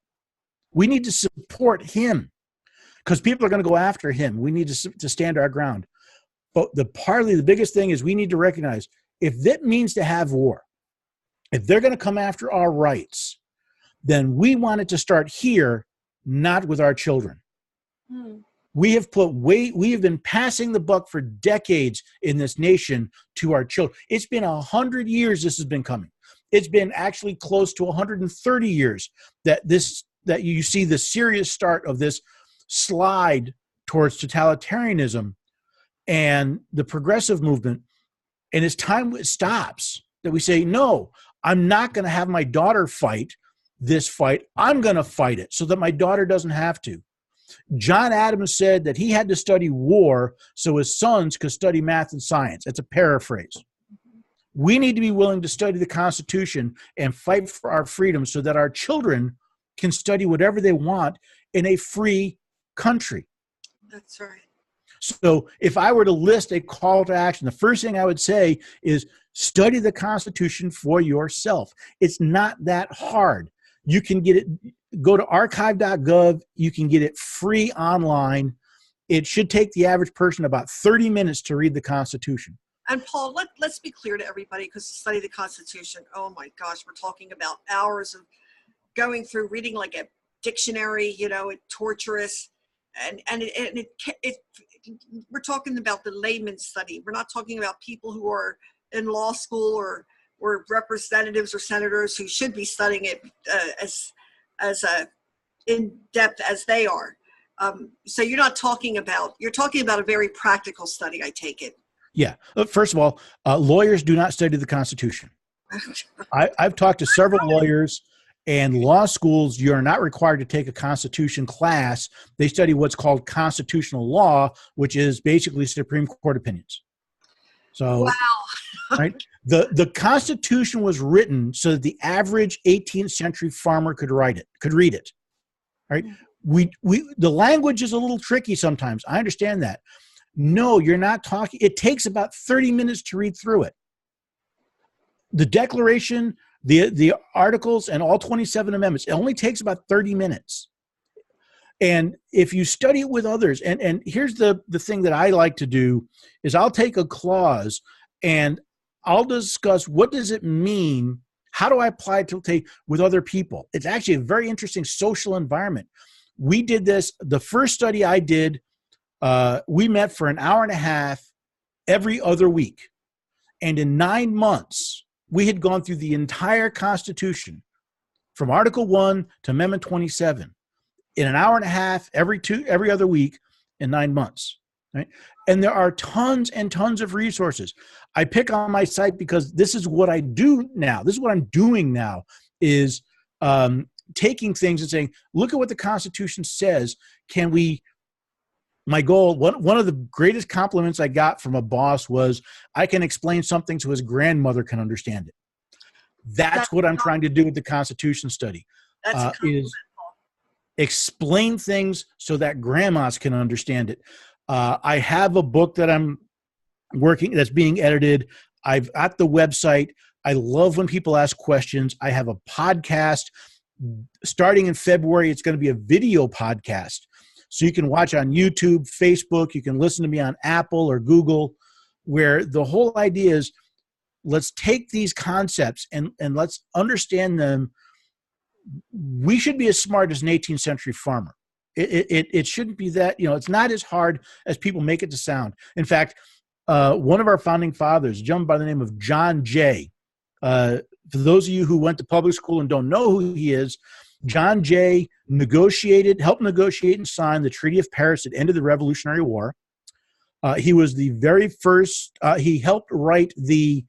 We need to support him because people are going to go after him. We need to stand our ground. But the biggest thing is we need to recognize if that means to have war, if they're going to come after our rights, then we want it to start here, not with our children. We have been passing the buck for decades in this nation to our children. It's been 100 years this has been coming. It's been actually close to 130 years that you see the serious start of this slide towards totalitarianism and the progressive movement. And it's time it stops that we say, no, I'm not going to have my daughter fight this fight. I'm going to fight it so that my daughter doesn't have to. John Adams said that he had to study war so his sons could study math and science. It's a paraphrase. We need to be willing to study the Constitution and fight for our freedom so that our children can study whatever they want in a free country. That's right. So if I were to list a call to action, the first thing I would say is study the Constitution for yourself. It's not that hard. You can get it, go to archive.gov. You can get it free online. It should take the average person about 30 minutes to read the Constitution. And Paul, let's be clear to everybody, because to study the Constitution, oh my gosh, we're talking about hours of going through reading like a dictionary, it's torturous. We're talking about the layman study. We're not talking about people who are in law school or representatives or senators who should be studying it as in depth as they are. So you're talking about a very practical study, I take it. Yeah. First of all, lawyers do not study the Constitution. I've talked to several lawyers, and law schools, you're not required to take a Constitution class. They study what's called constitutional law, which is basically Supreme Court opinions. So, wow. Right? The Constitution was written so that the average 18th century farmer could read it. Right? The language is a little tricky sometimes. I understand that. No, you're not talking. It takes about 30 minutes to read through it. The Declaration, the articles, and all 27 amendments, it only takes about 30 minutes. And if you study it with others, and here's the thing that I like to do is I'll take a clause and I'll discuss what does it mean, how do I apply it with other people. It's actually a very interesting social environment. We did this, the first study I did, we met for an hour and a half every other week. And in 9 months, we had gone through the entire Constitution from Article 1 to Amendment 27 in an hour and a half every other week in 9 months. Right? And there are tons and tons of resources. I pick on my site because this is what I do now. This is what I'm doing now is taking things and saying, look at what the Constitution says. My goal, one of the greatest compliments I got from a boss was, I can explain something so his grandmother can understand it. That's what I'm trying to do with the Constitution study. Is explain things so that grandmas can understand it. I have a book that I'm working, that's being edited. I've got the website. I love when people ask questions. I have a podcast. Starting in February, it's going to be a video podcast. So you can watch on YouTube, Facebook, you can listen to me on Apple or Google, where the whole idea is let's take these concepts and let's understand them. We should be as smart as an 18th century farmer. It shouldn't be that, it's not as hard as people make it to sound. In fact, one of our founding fathers, a gentleman by the name of John Jay, for those of you who went to public school and don't know who he is, John Jay helped negotiate and sign the Treaty of Paris at the end of the Revolutionary War. He was the very first, he helped write the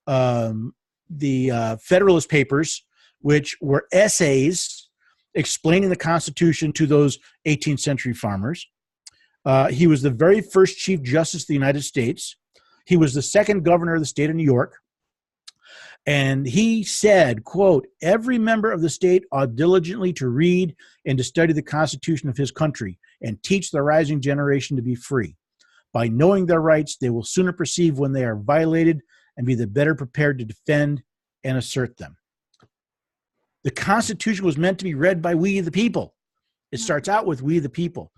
Federalist Papers, which were essays explaining the Constitution to those 18th century farmers. He was the very first Chief Justice of the United States. He was the second governor of the state of New York. And he said, quote, every member of the state ought diligently to read and to study the Constitution of his country and teach the rising generation to be free. By knowing their rights, they will sooner perceive when they are violated and be the better prepared to defend and assert them. The Constitution was meant to be read by we the people. It starts out with we the people.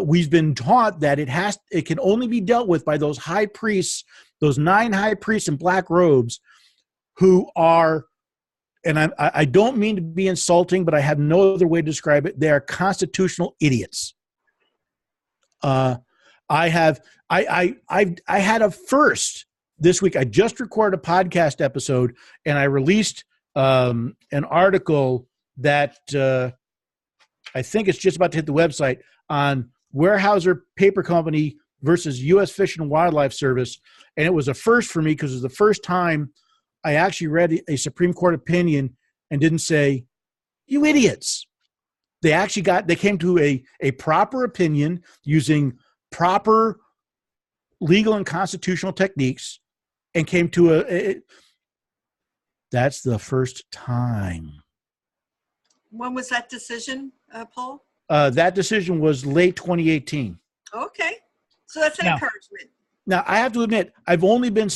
We've been taught that it can only be dealt with by those high priests, those 9 high priests in black robes, who are, and I don't mean to be insulting, but I have no other way to describe it. They are constitutional idiots. I had a first this week. I just recorded a podcast episode, and I released an article that I think it's just about to hit the website on Weyerhaeuser Paper Company versus U.S. Fish and Wildlife Service, and it was a first for me because it was the first time I actually read a Supreme Court opinion and didn't say, you idiots. They came to a proper opinion using proper legal and constitutional techniques and came to that's the first time. When was that decision, Paul? That decision was late 2018. Okay. So that's an encouragement. Now, I have to admit, I've only been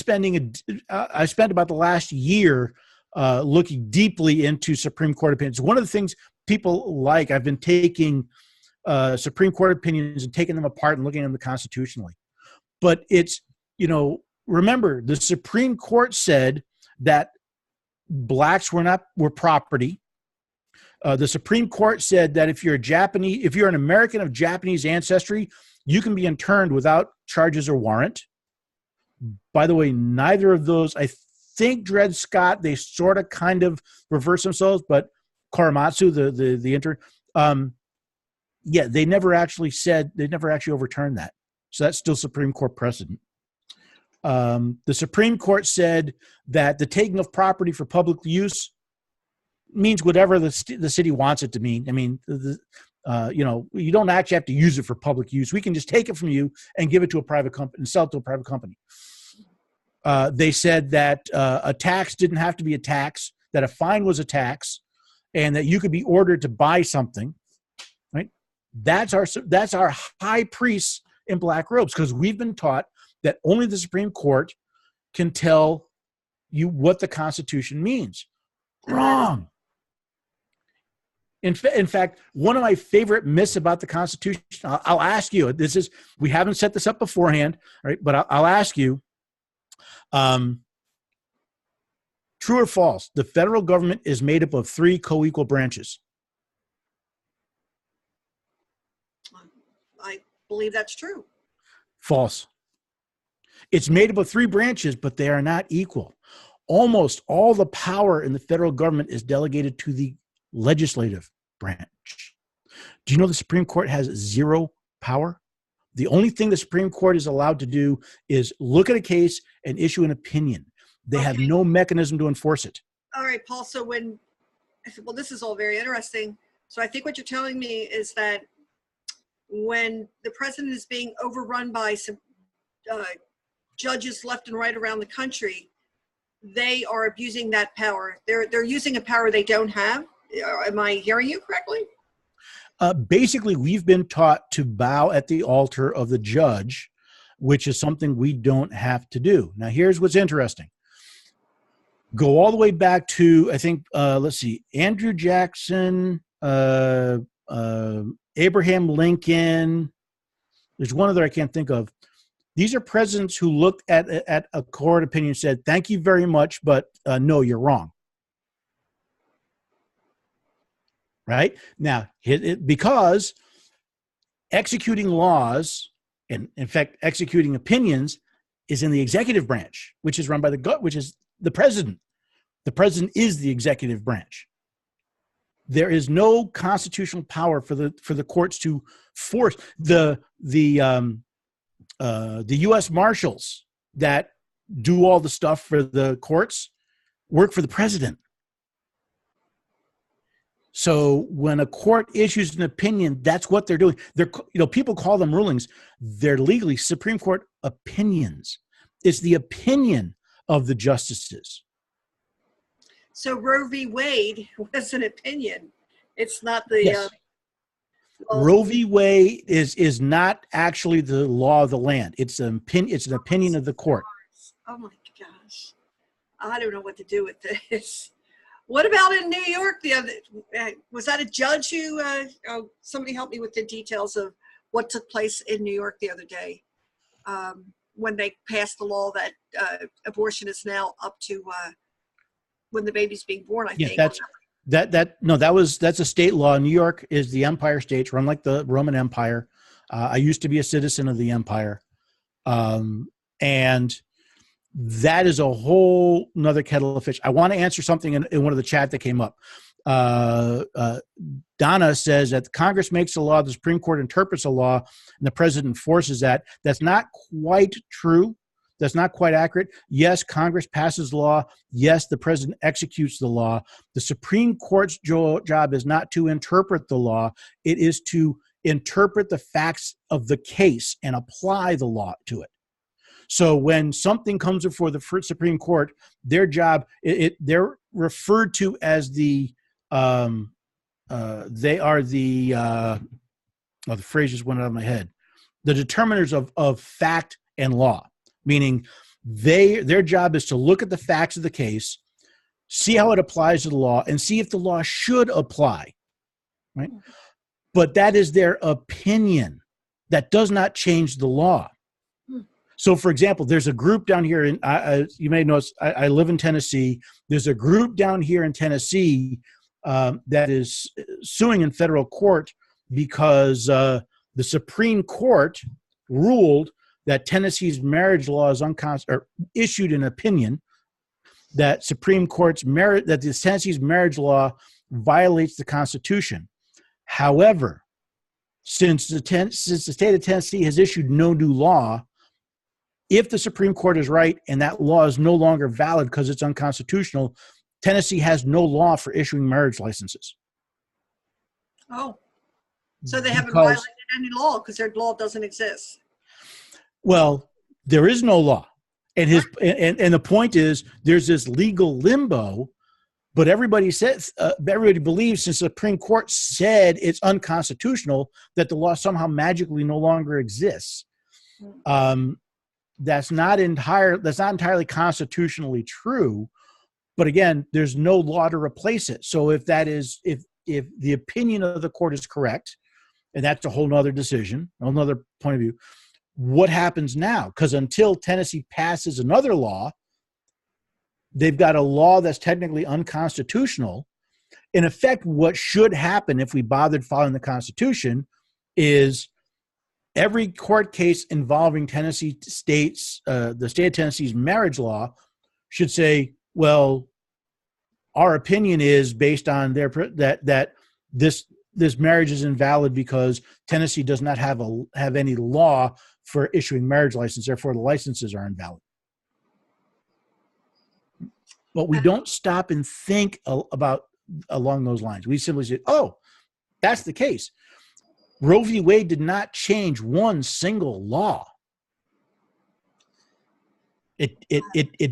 I spent about the last year looking deeply into Supreme Court opinions. One of the things people like, I've been taking Supreme Court opinions and taking them apart and looking at them constitutionally. But it's, remember, the Supreme Court said that blacks were property. The Supreme Court said that if you're an American of Japanese ancestry, you can be interned without charges or warrant. By the way, neither of those, I think Dred Scott, they sort of kind of reverse themselves, but Korematsu, the intern, they never actually overturned that. So that's still Supreme Court precedent. The Supreme Court said that the taking of property for public use means whatever the city wants it to mean. I mean, you don't actually have to use it for public use. We can just take it from you and give it to a private company and sell it to a private company. They said that a tax didn't have to be a tax, that a fine was a tax, and that you could be ordered to buy something. Right? That's our high priests in black robes, because we've been taught that only the Supreme Court can tell you what the Constitution means. Wrong. In fact, one of my favorite myths about the Constitution, I'll ask you, we haven't set this up beforehand, right? But I'll ask you, true or false, the federal government is made up of 3 co-equal branches. I believe that's true. False. It's made up of 3 branches, but they are not equal. Almost all the power in the federal government is delegated to the legislative branch. Do you know the Supreme Court has 0 power? The only thing the Supreme Court is allowed to do is look at a case and issue an opinion. They have no mechanism to enforce it. All right, Paul. So this is all very interesting. So I think what you're telling me is that when the president is being overrun by some judges left and right around the country, they are abusing that power. They're using a power they don't have. Am I hearing you correctly? Basically, we've been taught to bow at the altar of the judge, which is something we don't have to do. Now, here's what's interesting. Go all the way back to, I think, Andrew Jackson, Abraham Lincoln. There's one other I can't think of. These are presidents who looked at a court opinion and said, thank you very much, but no, you're wrong. Right? Now, because executing laws, and in fact, executing opinions, is in the executive branch, which is run by which is the president. The president is the executive branch. There is no constitutional power for the courts to force the U.S. Marshals that do all the stuff for the courts work for the president. So when a court issues an opinion, that's what they're doing. People call them rulings. They're legally Supreme Court opinions. It's the opinion of the justices. So Roe v. Wade was an opinion. It's not the... Yes. Roe v. Wade is not actually the law of the land. It's an opinion of the court. Oh my gosh. I don't know what to do with this. What about in New York? Was that a judge who, somebody help me with the details of what took place in New York the other day when they passed the law that abortion is now up to when the baby's being born, I think. That's a state law. New York is the empire state, run like the Roman Empire. I used to be a citizen of the empire. And that is a whole nother kettle of fish. I want to answer something in one of the chat that came up. Donna says that Congress makes a law, the Supreme Court interprets a law, and the president enforces that. That's not quite true. That's not quite accurate. Yes, Congress passes law. Yes, the president executes the law. The Supreme Court's job is not to interpret the law. It is to interpret the facts of the case and apply the law to it. So when something comes before the Supreme Court, their job, they're referred to as the phrase just went out of my head, the determiners of fact and law, meaning their job is to look at the facts of the case, see how it applies to the law, and see if the law should apply, right? But that is their opinion. That does not change the law. So, for example, there's a group down here in, you may notice, I live in Tennessee. There's a group down here in Tennessee that is suing in federal court because the Supreme Court ruled that Tennessee's marriage law is unconstitutional, or issued an opinion that the Tennessee's marriage law violates the Constitution. However, since the state of Tennessee has issued no new law, if the Supreme Court is right and that law is no longer valid because it's unconstitutional, Tennessee has no law for issuing marriage licenses. Oh, so they haven't violated any law because their law doesn't exist. Well, there is no law. And and the point is, there's this legal limbo, but everybody says, everybody believes, since the Supreme Court said it's unconstitutional, that the law somehow magically no longer exists. That's not entirely constitutionally true. But again, there's no law to replace it. So if the opinion of the court is correct, and that's a whole nother decision, a whole nother point of view, what happens now? Because until Tennessee passes another law, they've got a law that's technically unconstitutional. In effect, what should happen if we bothered following the Constitution is every court case involving Tennessee state's, the state of Tennessee's marriage law should say, well, our opinion is based on that this marriage is invalid because Tennessee does not have any law for issuing marriage license. Therefore, the licenses are invalid. But we don't stop and think about along those lines. We simply say, oh, that's the case. Roe v. Wade did not change one single law. It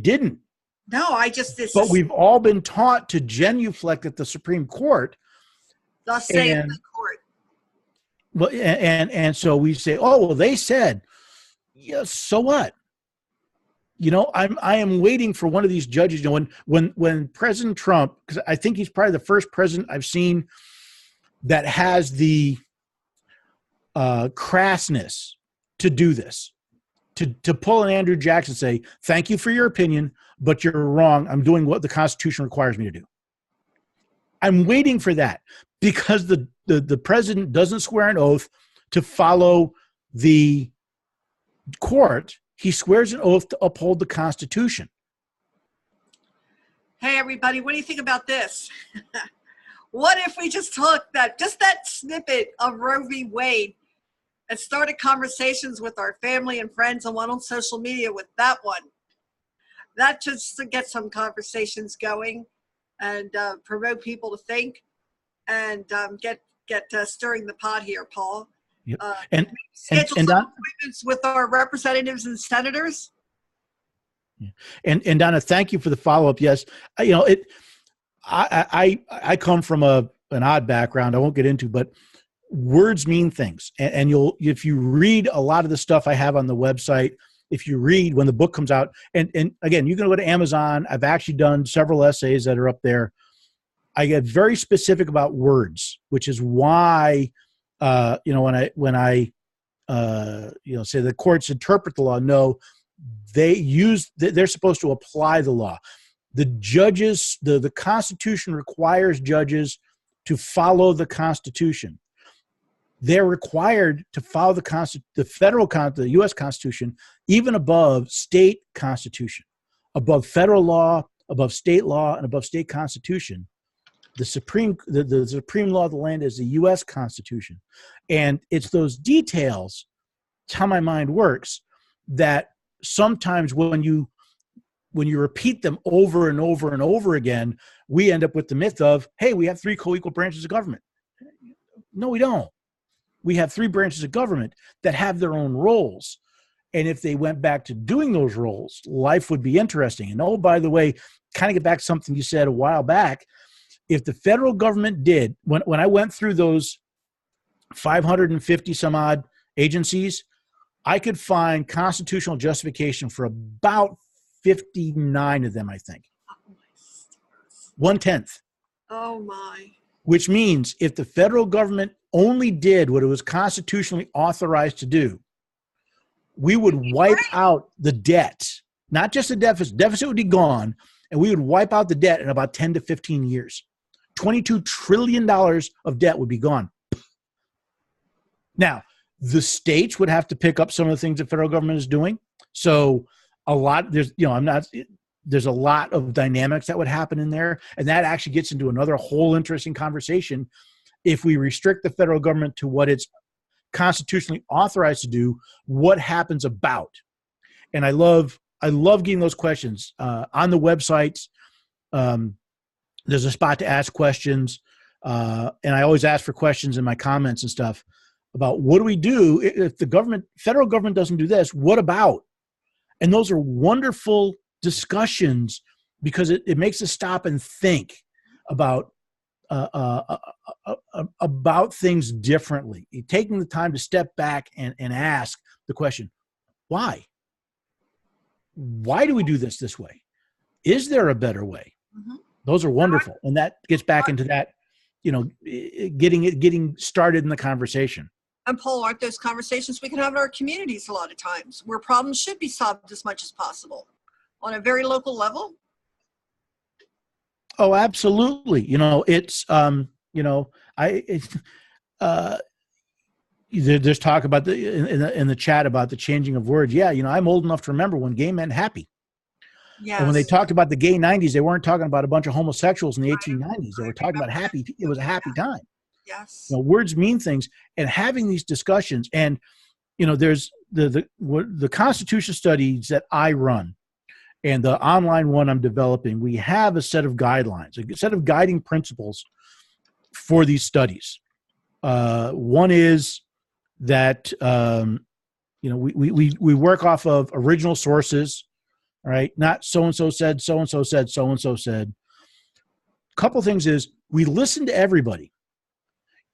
didn't. No, But we've all been taught to genuflect at the Supreme Court. Thus saith the court. Well, and so we say, oh, well, they said, yeah, so what? You know, I am waiting for one of these judges. You know, when President Trump, because I think he's probably the first president I've seen that has the crassness to do this, to pull an Andrew Jackson and say, thank you for your opinion, but you're wrong. I'm doing what the Constitution requires me to do. I'm waiting for that because the president doesn't swear an oath to follow the court. He swears an oath to uphold the Constitution. Hey, everybody, what do you think about this? What if we just took that snippet of Roe v. Wade and started conversations with our family and friends and went on social media with that one? That just to get some conversations going and promote people to think and get stirring the pot here, Paul. Yep. Schedule some appointments with our representatives and senators. And Donna, thank you for the follow-up. Yes, you know it. I come from an odd background. I won't get into, but words mean things, and if you read a lot of the stuff I have on the website, if you read when the book comes out, and again, you can go to Amazon. I've actually done several essays that are up there. I get very specific about words, which is why. You know, when I say the courts interpret the law, no, they're supposed to apply the law. The judges, the Constitution requires judges to follow the Constitution. They're required to follow the U.S. Constitution, even above state constitution, above federal law, above state law, and above state constitution. The supreme law of the land is the U.S. Constitution. And it's those details, it's how my mind works, that sometimes when you repeat them over and over and over again, we end up with the myth of, hey, we have three co-equal branches of government. No, we don't. We have three branches of government that have their own roles. And if they went back to doing those roles, life would be interesting. And oh, by the way, kind of get back to something you said a while back, if the federal government did, when I went through those 550 some odd agencies, I could find constitutional justification for about 59 of them, I think. 1/10. Oh my. Which means if the federal government only did what it was constitutionally authorized to do, we would wipe out the debt, not just the deficit. Deficit would be gone, and we would wipe out the debt in about 10 to 15 years. $22 trillion of debt would be gone. Now, the states would have to pick up some of the things the federal government is doing. So there's a lot of dynamics that would happen in there. And that actually gets into another whole interesting conversation. If we restrict the federal government to what it's constitutionally authorized to do, what happens about? And I love getting those questions on the websites. There's a spot to ask questions. And I always ask for questions in my comments and stuff about what do we do if the federal government doesn't do this? What about? And those are wonderful discussions because it makes us stop and think about things differently. Taking the time to step back and ask the question, why? Why do we do this way? Is there a better way? Mm-hmm. Those are wonderful. And that gets back into that, getting started in the conversation. And Paul, aren't those conversations we can have in our communities a lot of times where problems should be solved as much as possible on a very local level? Oh, absolutely. There's talk about in the chat about the changing of words. Yeah. I'm old enough to remember when gay meant happy. Yes. And when they talked about the gay 90s, they weren't talking about a bunch of homosexuals in the 1890s. They were talking about happy. It was a happy time. Yes. Words mean things, and having these discussions, and there's the Constitution studies that I run, and the online one I'm developing. We have a set of guidelines, a set of guiding principles for these studies. One is that we work off of original sources, right? Not so and so said, so and so said, so and so said. Couple things is we listen to everybody.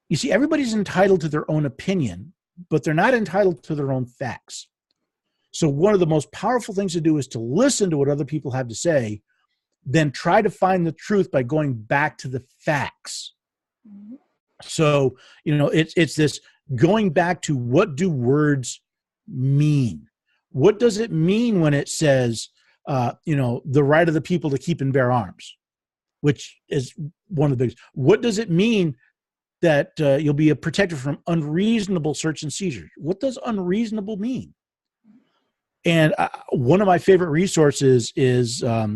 You see, everybody's entitled to their own opinion, but they're not entitled to their own facts. So one of the most powerful things to do is to listen to what other people have to say, then try to find the truth by going back to the facts. Mm-hmm. So, it's this going back to what do words mean? What does it mean when it says, the right of the people to keep and bear arms, which is one of the biggest. What does it mean that you'll be protected from unreasonable search and seizure? What does unreasonable mean? And one of my favorite resources is, I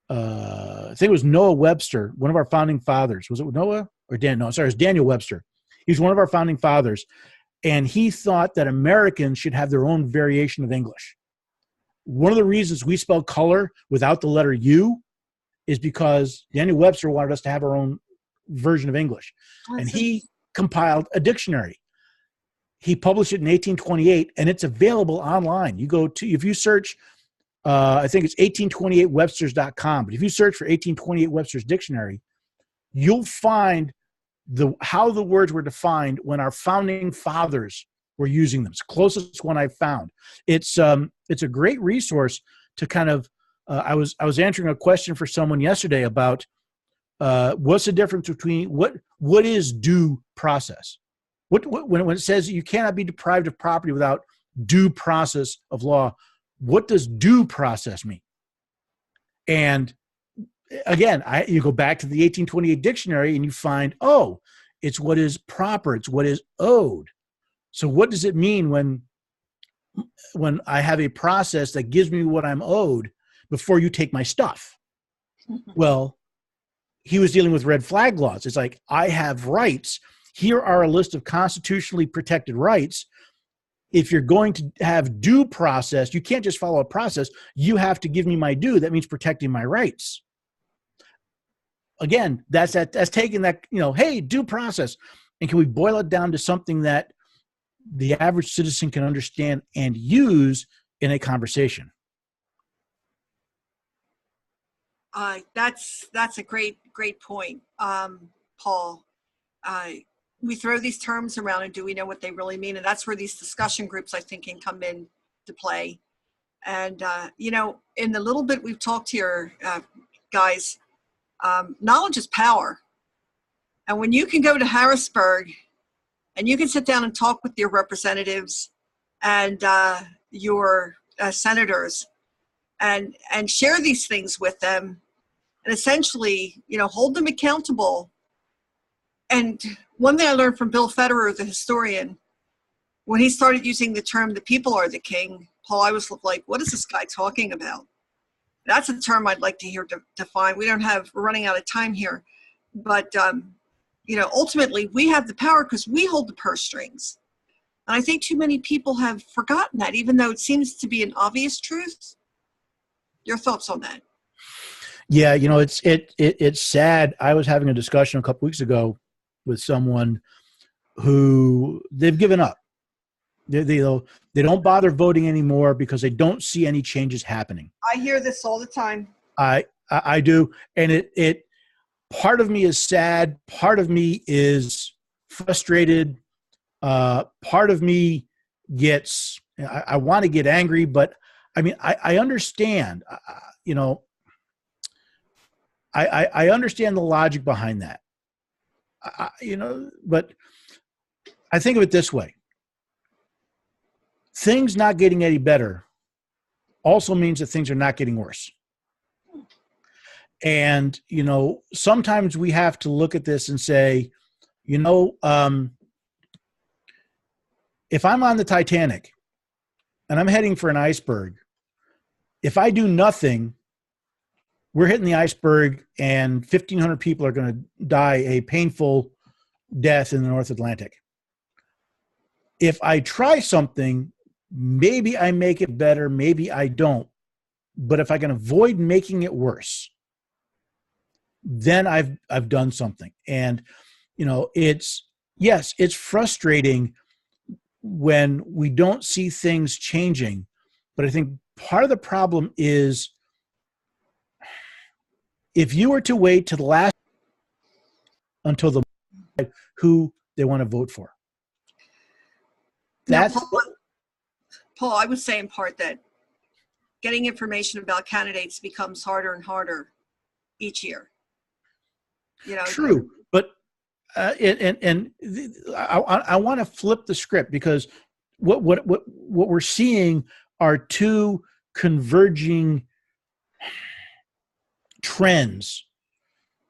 think it was Noah Webster, one of our founding fathers. Was it Noah or Dan? No, sorry, it was Daniel Webster. He's one of our founding fathers. And he thought that Americans should have their own variation of English. One of the reasons we spell color without the letter U is because Daniel Webster wanted us to have our own version of English. And he compiled a dictionary. He published it in 1828, and it's available online. If you search, I think it's 1828websters.com, but if you search for 1828 Webster's Dictionary, you'll find how the words were defined when our founding fathers were using them. It's the closest one I've found. It's a great resource to kind of, I was answering a question for someone yesterday about what's the difference between what is due process? When it says you cannot be deprived of property without due process of law, what does due process mean? And again, you go back to the 1828 dictionary and you find, it's what is proper, it's what is owed. So what does it mean when I have a process that gives me what I'm owed before you take my stuff? Well, he was dealing with red flag laws. It's like, I have rights. Here are a list of constitutionally protected rights. If you're going to have due process, you can't just follow a process. You have to give me my due. That means protecting my rights. Again, that's taking that, hey, due process. And can we boil it down to something that the average citizen can understand and use in a conversation? That's a great point, Paul. We throw these terms around, and do we know what they really mean? And that's where these discussion groups, I think, can come in to play. And in the little bit we've talked here, guys, knowledge is power. And when you can go to Harrisburg and you can sit down and talk with your representatives and your senators, and share these things with them, and essentially, hold them accountable. And one thing I learned from Bill Federer, the historian, when he started using the term "the people are the king," Paul, I was like, what is this guy talking about? That's a term I'd like to hear defined. We're running out of time here. But, ultimately we have the power because we hold the purse strings. And I think too many people have forgotten that, even though it seems to be an obvious truth. Your thoughts on that? Yeah, it's sad. I was having a discussion a couple weeks ago with someone who they've given up. They don't bother voting anymore because they don't see any changes happening. I hear this all the time. I do, and it part of me is sad. Part of me is frustrated. Part of me gets. I want to get angry, but I mean, I understand. I understand the logic behind that. But I think of it this way. Things not getting any better also means that things are not getting worse. And, sometimes we have to look at this and say, if I'm on the Titanic and I'm heading for an iceberg, if I do nothing, we're hitting the iceberg and 1,500 people are going to die a painful death in the North Atlantic. If I try something, maybe I make it better, maybe I don't. But if I can avoid making it worse, then I've done something. And it's frustrating when we don't see things changing. But I think part of the problem is if you were to wait to the last until the who they want to vote for. That's Paul, I would say in part that getting information about candidates becomes harder and harder each year. True, but I want to flip the script because what we're seeing are two converging trends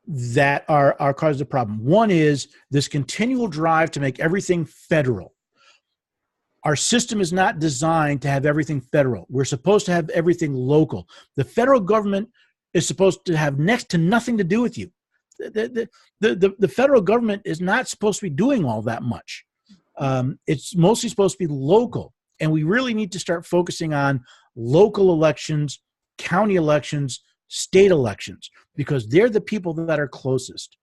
that are causing the problem. One is this continual drive to make everything federal. Our system is not designed to have everything federal. We're supposed to have everything local. The federal government is supposed to have next to nothing to do with you. The federal government is not supposed to be doing all that much. It's mostly supposed to be local. And we really need to start focusing on local elections, county elections, state elections, because they're the people that are closest.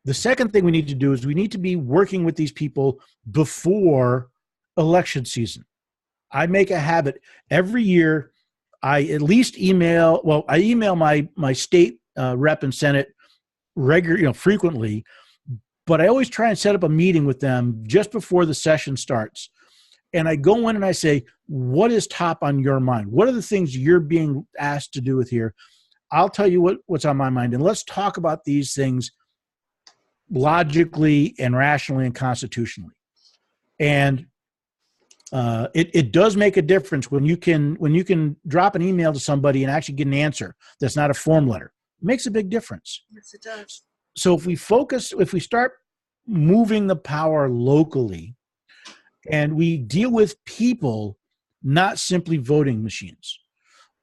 The second thing we need to do is we need to be working with these people before election season. I make a habit every year. I at least email my state rep and Senate frequently, but I always try and set up a meeting with them just before the session starts. And I go in and I say, what is top on your mind? What are the things you're being asked to do with here? I'll tell you what's on my mind. And let's talk about these things logically and rationally and constitutionally. And it does make a difference when you can drop an email to somebody and actually get an answer that's not a form letter. It makes a big difference. Yes, it does. So if we start moving the power locally and we deal with people, not simply voting machines.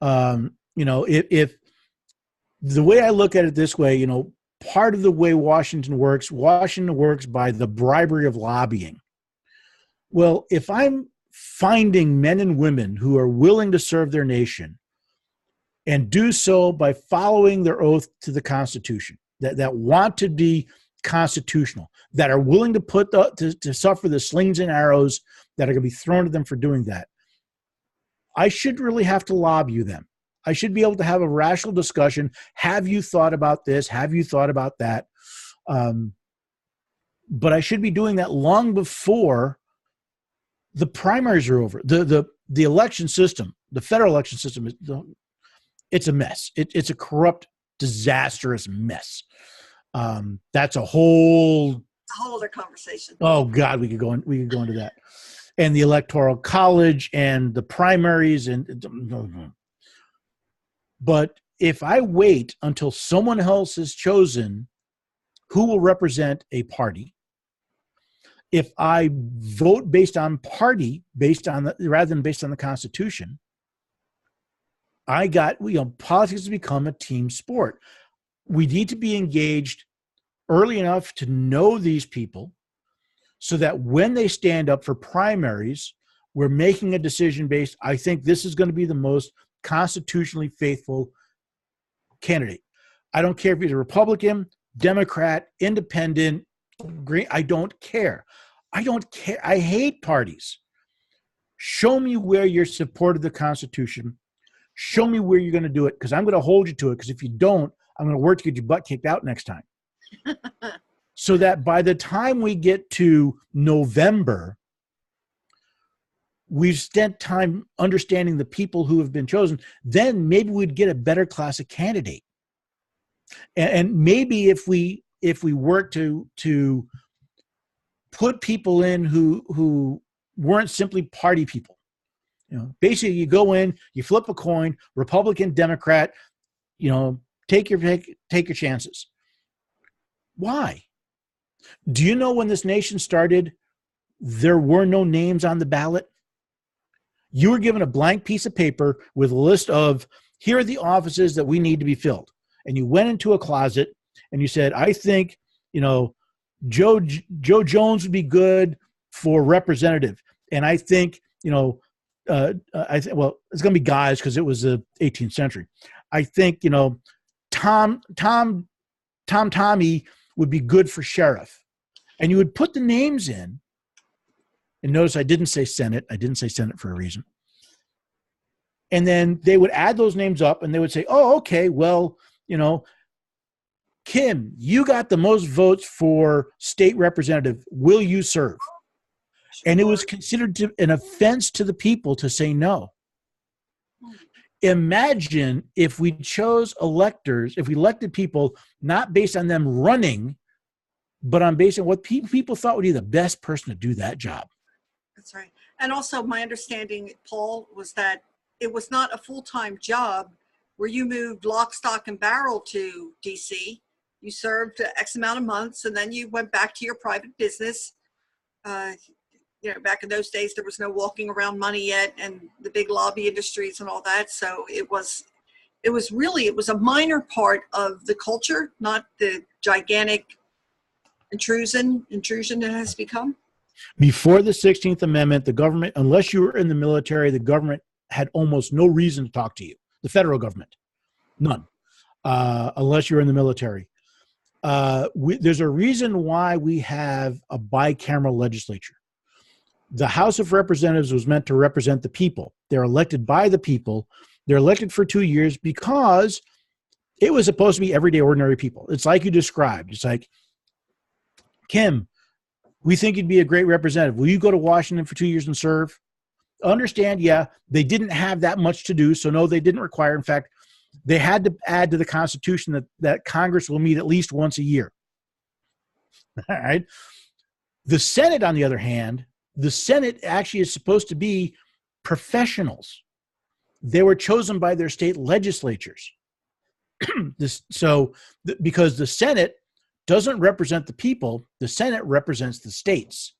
If the way I look at it this way, part of the way Washington works by the bribery of lobbying. Well, if I'm finding men and women who are willing to serve their nation and do so by following their oath to the Constitution, that want to be constitutional, that are willing to to suffer the slings and arrows that are going to be thrown at them for doing that, I should really have to lobby them. I should be able to have a rational discussion. Have you thought about this? Have you thought about that? But I should be doing that long before the primaries are over. The election system, the federal election system, it's a mess. It's a corrupt, disastrous mess. That's a whole other conversation. Oh God, we could go into that. and the Electoral College and the primaries but if I wait until someone else is chosen who will represent a party, if I vote based on party, rather than based on the Constitution, politics has become a team sport. We need to be engaged early enough to know these people so that when they stand up for primaries, we're making a decision based, I think this is going to be the most constitutionally faithful candidate. I don't care if he's a Republican, Democrat, Independent, Green. I don't care. I hate parties. Show me where you're supported the Constitution. Show me where you're going to do it, because I'm going to hold you to it, because if you don't, I'm going to work to get your butt kicked out next time. So that by the time we get to November, we've spent time understanding the people who have been chosen. Then maybe we'd get a better class of candidate. And maybe if we work to put people in who weren't simply party people. Basically you go in, you flip a coin, Republican, Democrat, take your chances. Why? Do you know when this nation started, there were no names on the ballot? You were given a blank piece of paper with a list of, here are the offices that we need to be filled. And you went into a closet and you said, I think, Joe Jones would be good for representative. And I think, it's going to be guys because it was the 18th century. I think, Tommy would be good for sheriff. And you would put the names in. And notice I didn't say Senate. I didn't say Senate for a reason. And then they would add those names up and they would say, oh, okay, well, Kim, you got the most votes for state representative. Will you serve? And it was considered an offense to the people to say no. Imagine if we chose electors, if we elected people not based on them running, but on based on what people thought would be the best person to do that job. That's right. And also my understanding, Paul, was that it was not a full-time job where you moved lock, stock, and barrel to DC. You served X amount of months, and then you went back to your private business. Back in those days, there was no walking around money yet, and the big lobby industries and all that. So it was a minor part of the culture, not the gigantic intrusion it has become. Before the 16th Amendment, the government, unless you were in the military, the government had almost no reason to talk to you. The federal government, none, unless you're in the military. There's a reason why we have a bicameral legislature. The House of Representatives was meant to represent the people. They're elected by the people. They're elected for 2 years because it was supposed to be everyday ordinary people. It's like you described. It's like, Kim, we think you'd be a great representative. Will you go to Washington for 2 years and serve? Understand, yeah, they didn't have that much to do, so no, they didn't require. In fact, they had to add to the Constitution that Congress will meet at least once a year. All right. The Senate, on the other hand, the Senate actually is supposed to be professionals. They were chosen by their state legislatures. Because the Senate doesn't represent the people, the Senate represents the states.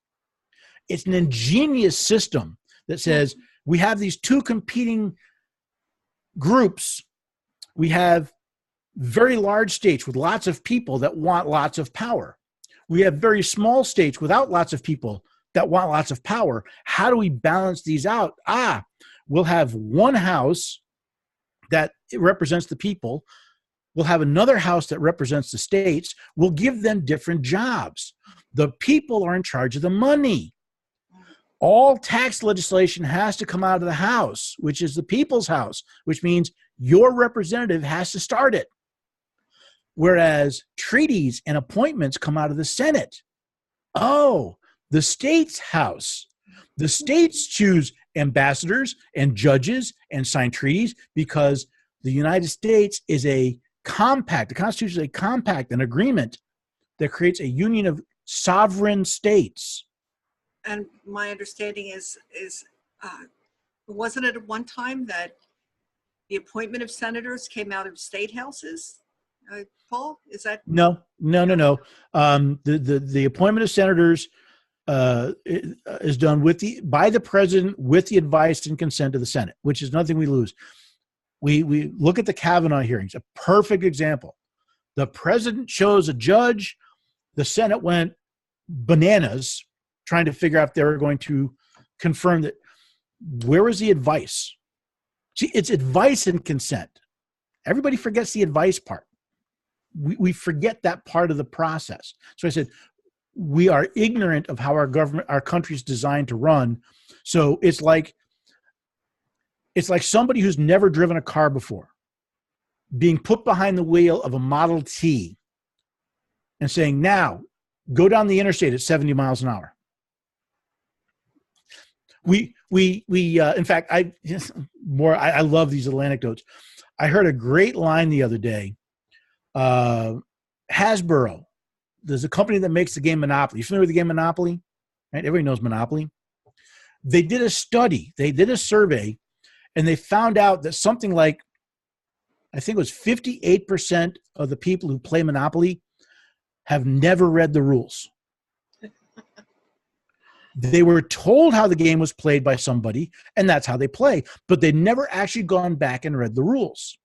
It's an ingenious system that says we have these two competing groups. We have very large states with lots of people that want lots of power. We have very small states without lots of people that want lots of power. How do we balance these out? We'll have one house that represents the people. We'll have another house that represents the states. We'll give them different jobs. The people are in charge of the money. All tax legislation has to come out of the House, which is the people's house, which means your representative has to start it. Whereas treaties and appointments come out of the Senate. Oh, the state's house. The states choose ambassadors and judges and sign treaties because the United States is a compact. The Constitution is a compact, an agreement that creates a union of sovereign states. And my understanding is wasn't it at one time that the appointment of senators came out of state houses? Paul, is that? No. The appointment of senators is done by the president with the advice and consent of the Senate, which is nothing we lose. We look at the Kavanaugh hearings, a perfect example. The president chose a judge. The Senate went bananas trying to figure out if they were going to confirm that. Where was the advice? See, it's advice and consent. Everybody forgets the advice part. We forget that part of the process. So I said, we are ignorant of how our country is designed to run. So it's like somebody who's never driven a car before being put behind the wheel of a Model T and saying, now go down the interstate at 70 miles an hour. In fact, I love these little anecdotes. I heard a great line the other day. Hasbro, there's a company that makes the game Monopoly. You familiar with the game Monopoly? Right? Everybody knows Monopoly. They did a study. They did a survey, and they found out that something like, I think it was 58% of the people who play Monopoly have never read the rules. They were told how the game was played by somebody, and that's how they play, but they'd never actually gone back and read the rules.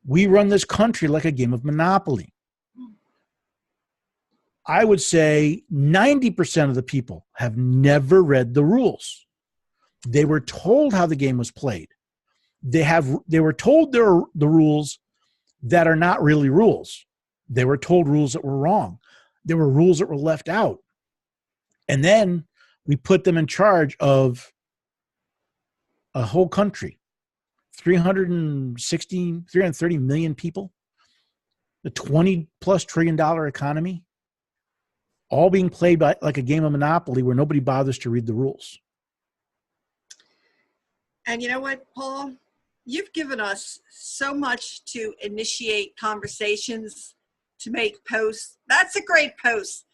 We run this country like a game of Monopoly. I would say 90% of the people have never read the rules. They were told how the game was played. They were told the rules that are not really rules. They were told rules that were wrong. There were rules that were left out. And then we put them in charge of a whole country, 330 million people, the $20+ trillion economy, all being played by like a game of Monopoly where nobody bothers to read the rules. And you know what, Paul? You've given us so much to initiate conversations, to make posts. That's a great post.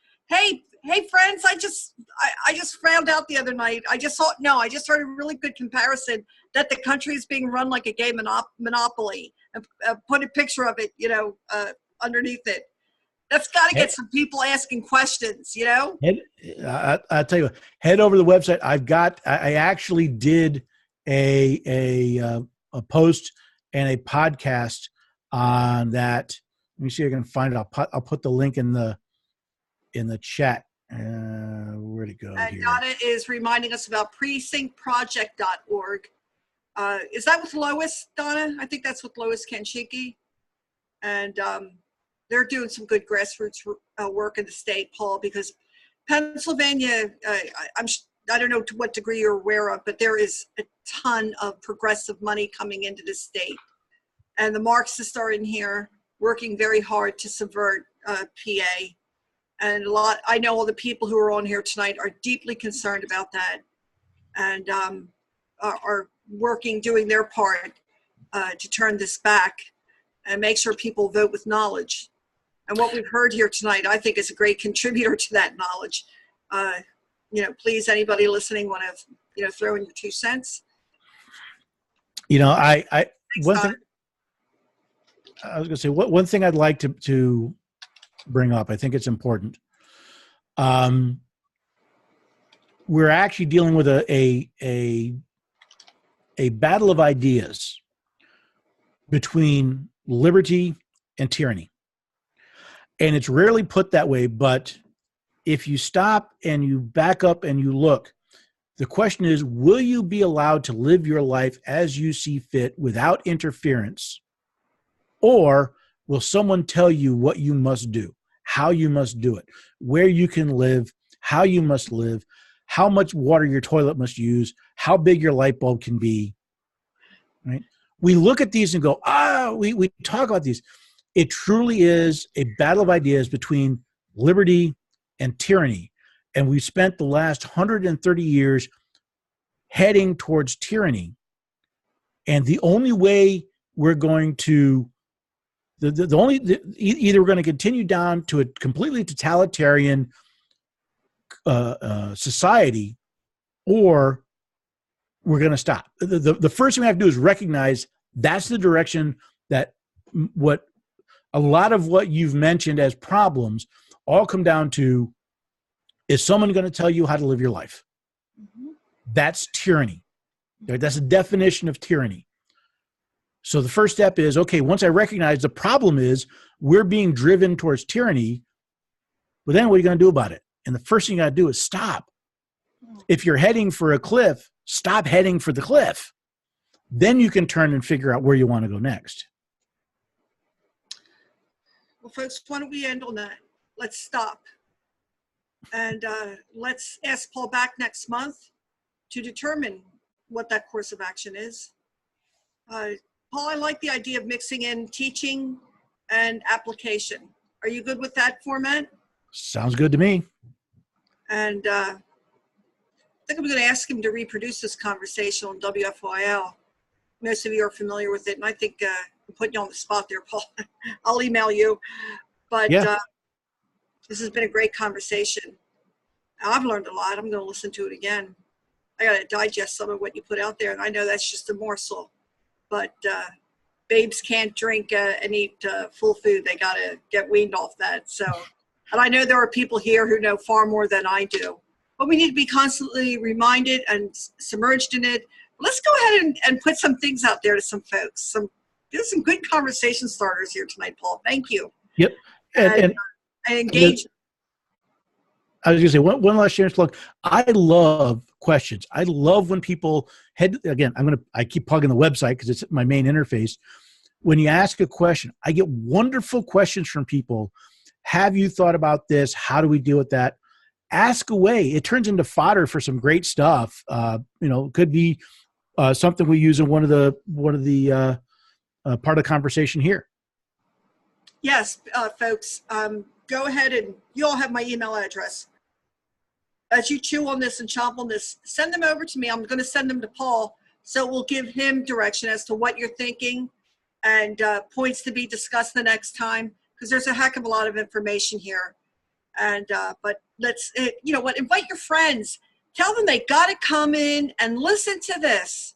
Hey friends, I just found out the other night. I just heard a really good comparison that the country is being run like a game Monopoly, and put a picture of it, underneath it. That's got to get some people asking questions, I'll tell you, head over to the website. I actually did a post and a podcast on that. Let me see if I can find it. I'll put the link in the chat. Where'd it go? And here? Donna is reminding us about precinctproject.org. Is that with Lois, Donna? I think that's with Lois Kanshiki. And they're doing some good grassroots work in the state, Paul, because Pennsylvania, I don't know to what degree you're aware of, but there is a ton of progressive money coming into the state. And the Marxists are in here working very hard to subvert PA. And I know all the people who are on here tonight are deeply concerned about that, and are working, doing their part to turn this back and make sure people vote with knowledge. And what we've heard here tonight, I think, is a great contributor to that knowledge. Please, anybody listening want to, throw in your 2 cents? One thing I was going to say, one thing I'd like to bring up, I think it's important. We're actually dealing with a battle of ideas between liberty and tyranny. And it's rarely put that way, but if you stop and you back up and you look, the question is, will you be allowed to live your life as you see fit without interference? Or will someone tell you what you must do, how you must do it, where you can live, how you must live, how much water your toilet must use, how big your light bulb can be, right? We look at these and go, we talk about these. It truly is a battle of ideas between liberty and tyranny. And we've spent the last 130 years heading towards tyranny. And the only way we're going to, either we're going to continue down to a completely totalitarian society, or we're going to stop. The first thing we have to do is recognize that's the direction that what a lot of what you've mentioned as problems all come down to is someone going to tell you how to live your life. Mhm. That's tyranny. That's a definition of tyranny. So the first step is, okay, once I recognize the problem is we're being driven towards tyranny, well, then what are you going to do about it? And the first thing you got to do is stop. If you're heading for a cliff, stop heading for the cliff. Then you can turn and figure out where you want to go next. Well, folks, why don't we end on that? Let's stop. And let's ask Paul back next month to determine what that course of action is. Paul, I like the idea of mixing in teaching and application. Are you good with that format? Sounds good to me. And I think I'm going to ask him to reproduce this conversation on WFYL. Most of you are familiar with it, and I think I'm putting you on the spot there, Paul. I'll email you. But Yeah. This has been a great conversation. I've learned a lot. I'm going to listen to it again. I got to digest some of what you put out there, and I know that's just a morsel. But babes can't drink and eat full food. They got to get weaned off that. So, and I know there are people here who know far more than I do. But we need to be constantly reminded and submerged in it. Let's go ahead and put some things out there to some folks. There's some good conversation starters here tonight, Paul. Thank you. Yep. And engage. I was going to say one last shameless plug. I love questions. I love when people I keep plugging the website because it's my main interface. When you ask a question, I get wonderful questions from people. Have you thought about this? How do we deal with that? Ask away. It turns into fodder for some great stuff. It could be something we use in one of the part of the conversation here. Yes, folks, go ahead and you all have my email address. As you chew on this and chomp on this, send them over to me. I'm going to send them to Paul, so we'll give him direction as to what you're thinking and points to be discussed the next time, because there's a heck of a lot of information here. And but let's, invite your friends. Tell them they got to come in and listen to this.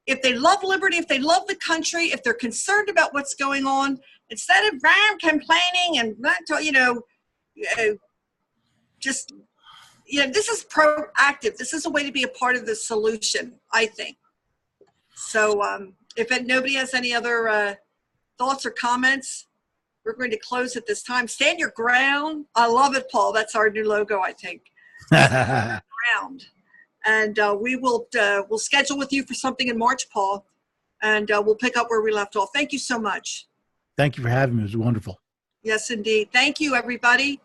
If they love liberty, if they love the country, if they're concerned about what's going on, instead of complaining and this is proactive. This is a way to be a part of the solution, I think. So if nobody has any other thoughts or comments, we're going to close at this time. Stand your ground. I love it, Paul. That's our new logo, I think. Ground. And we'll schedule with you for something in March, Paul, and we'll pick up where we left off. Thank you so much. Thank you for having me. It was wonderful. Yes, indeed. Thank you, everybody.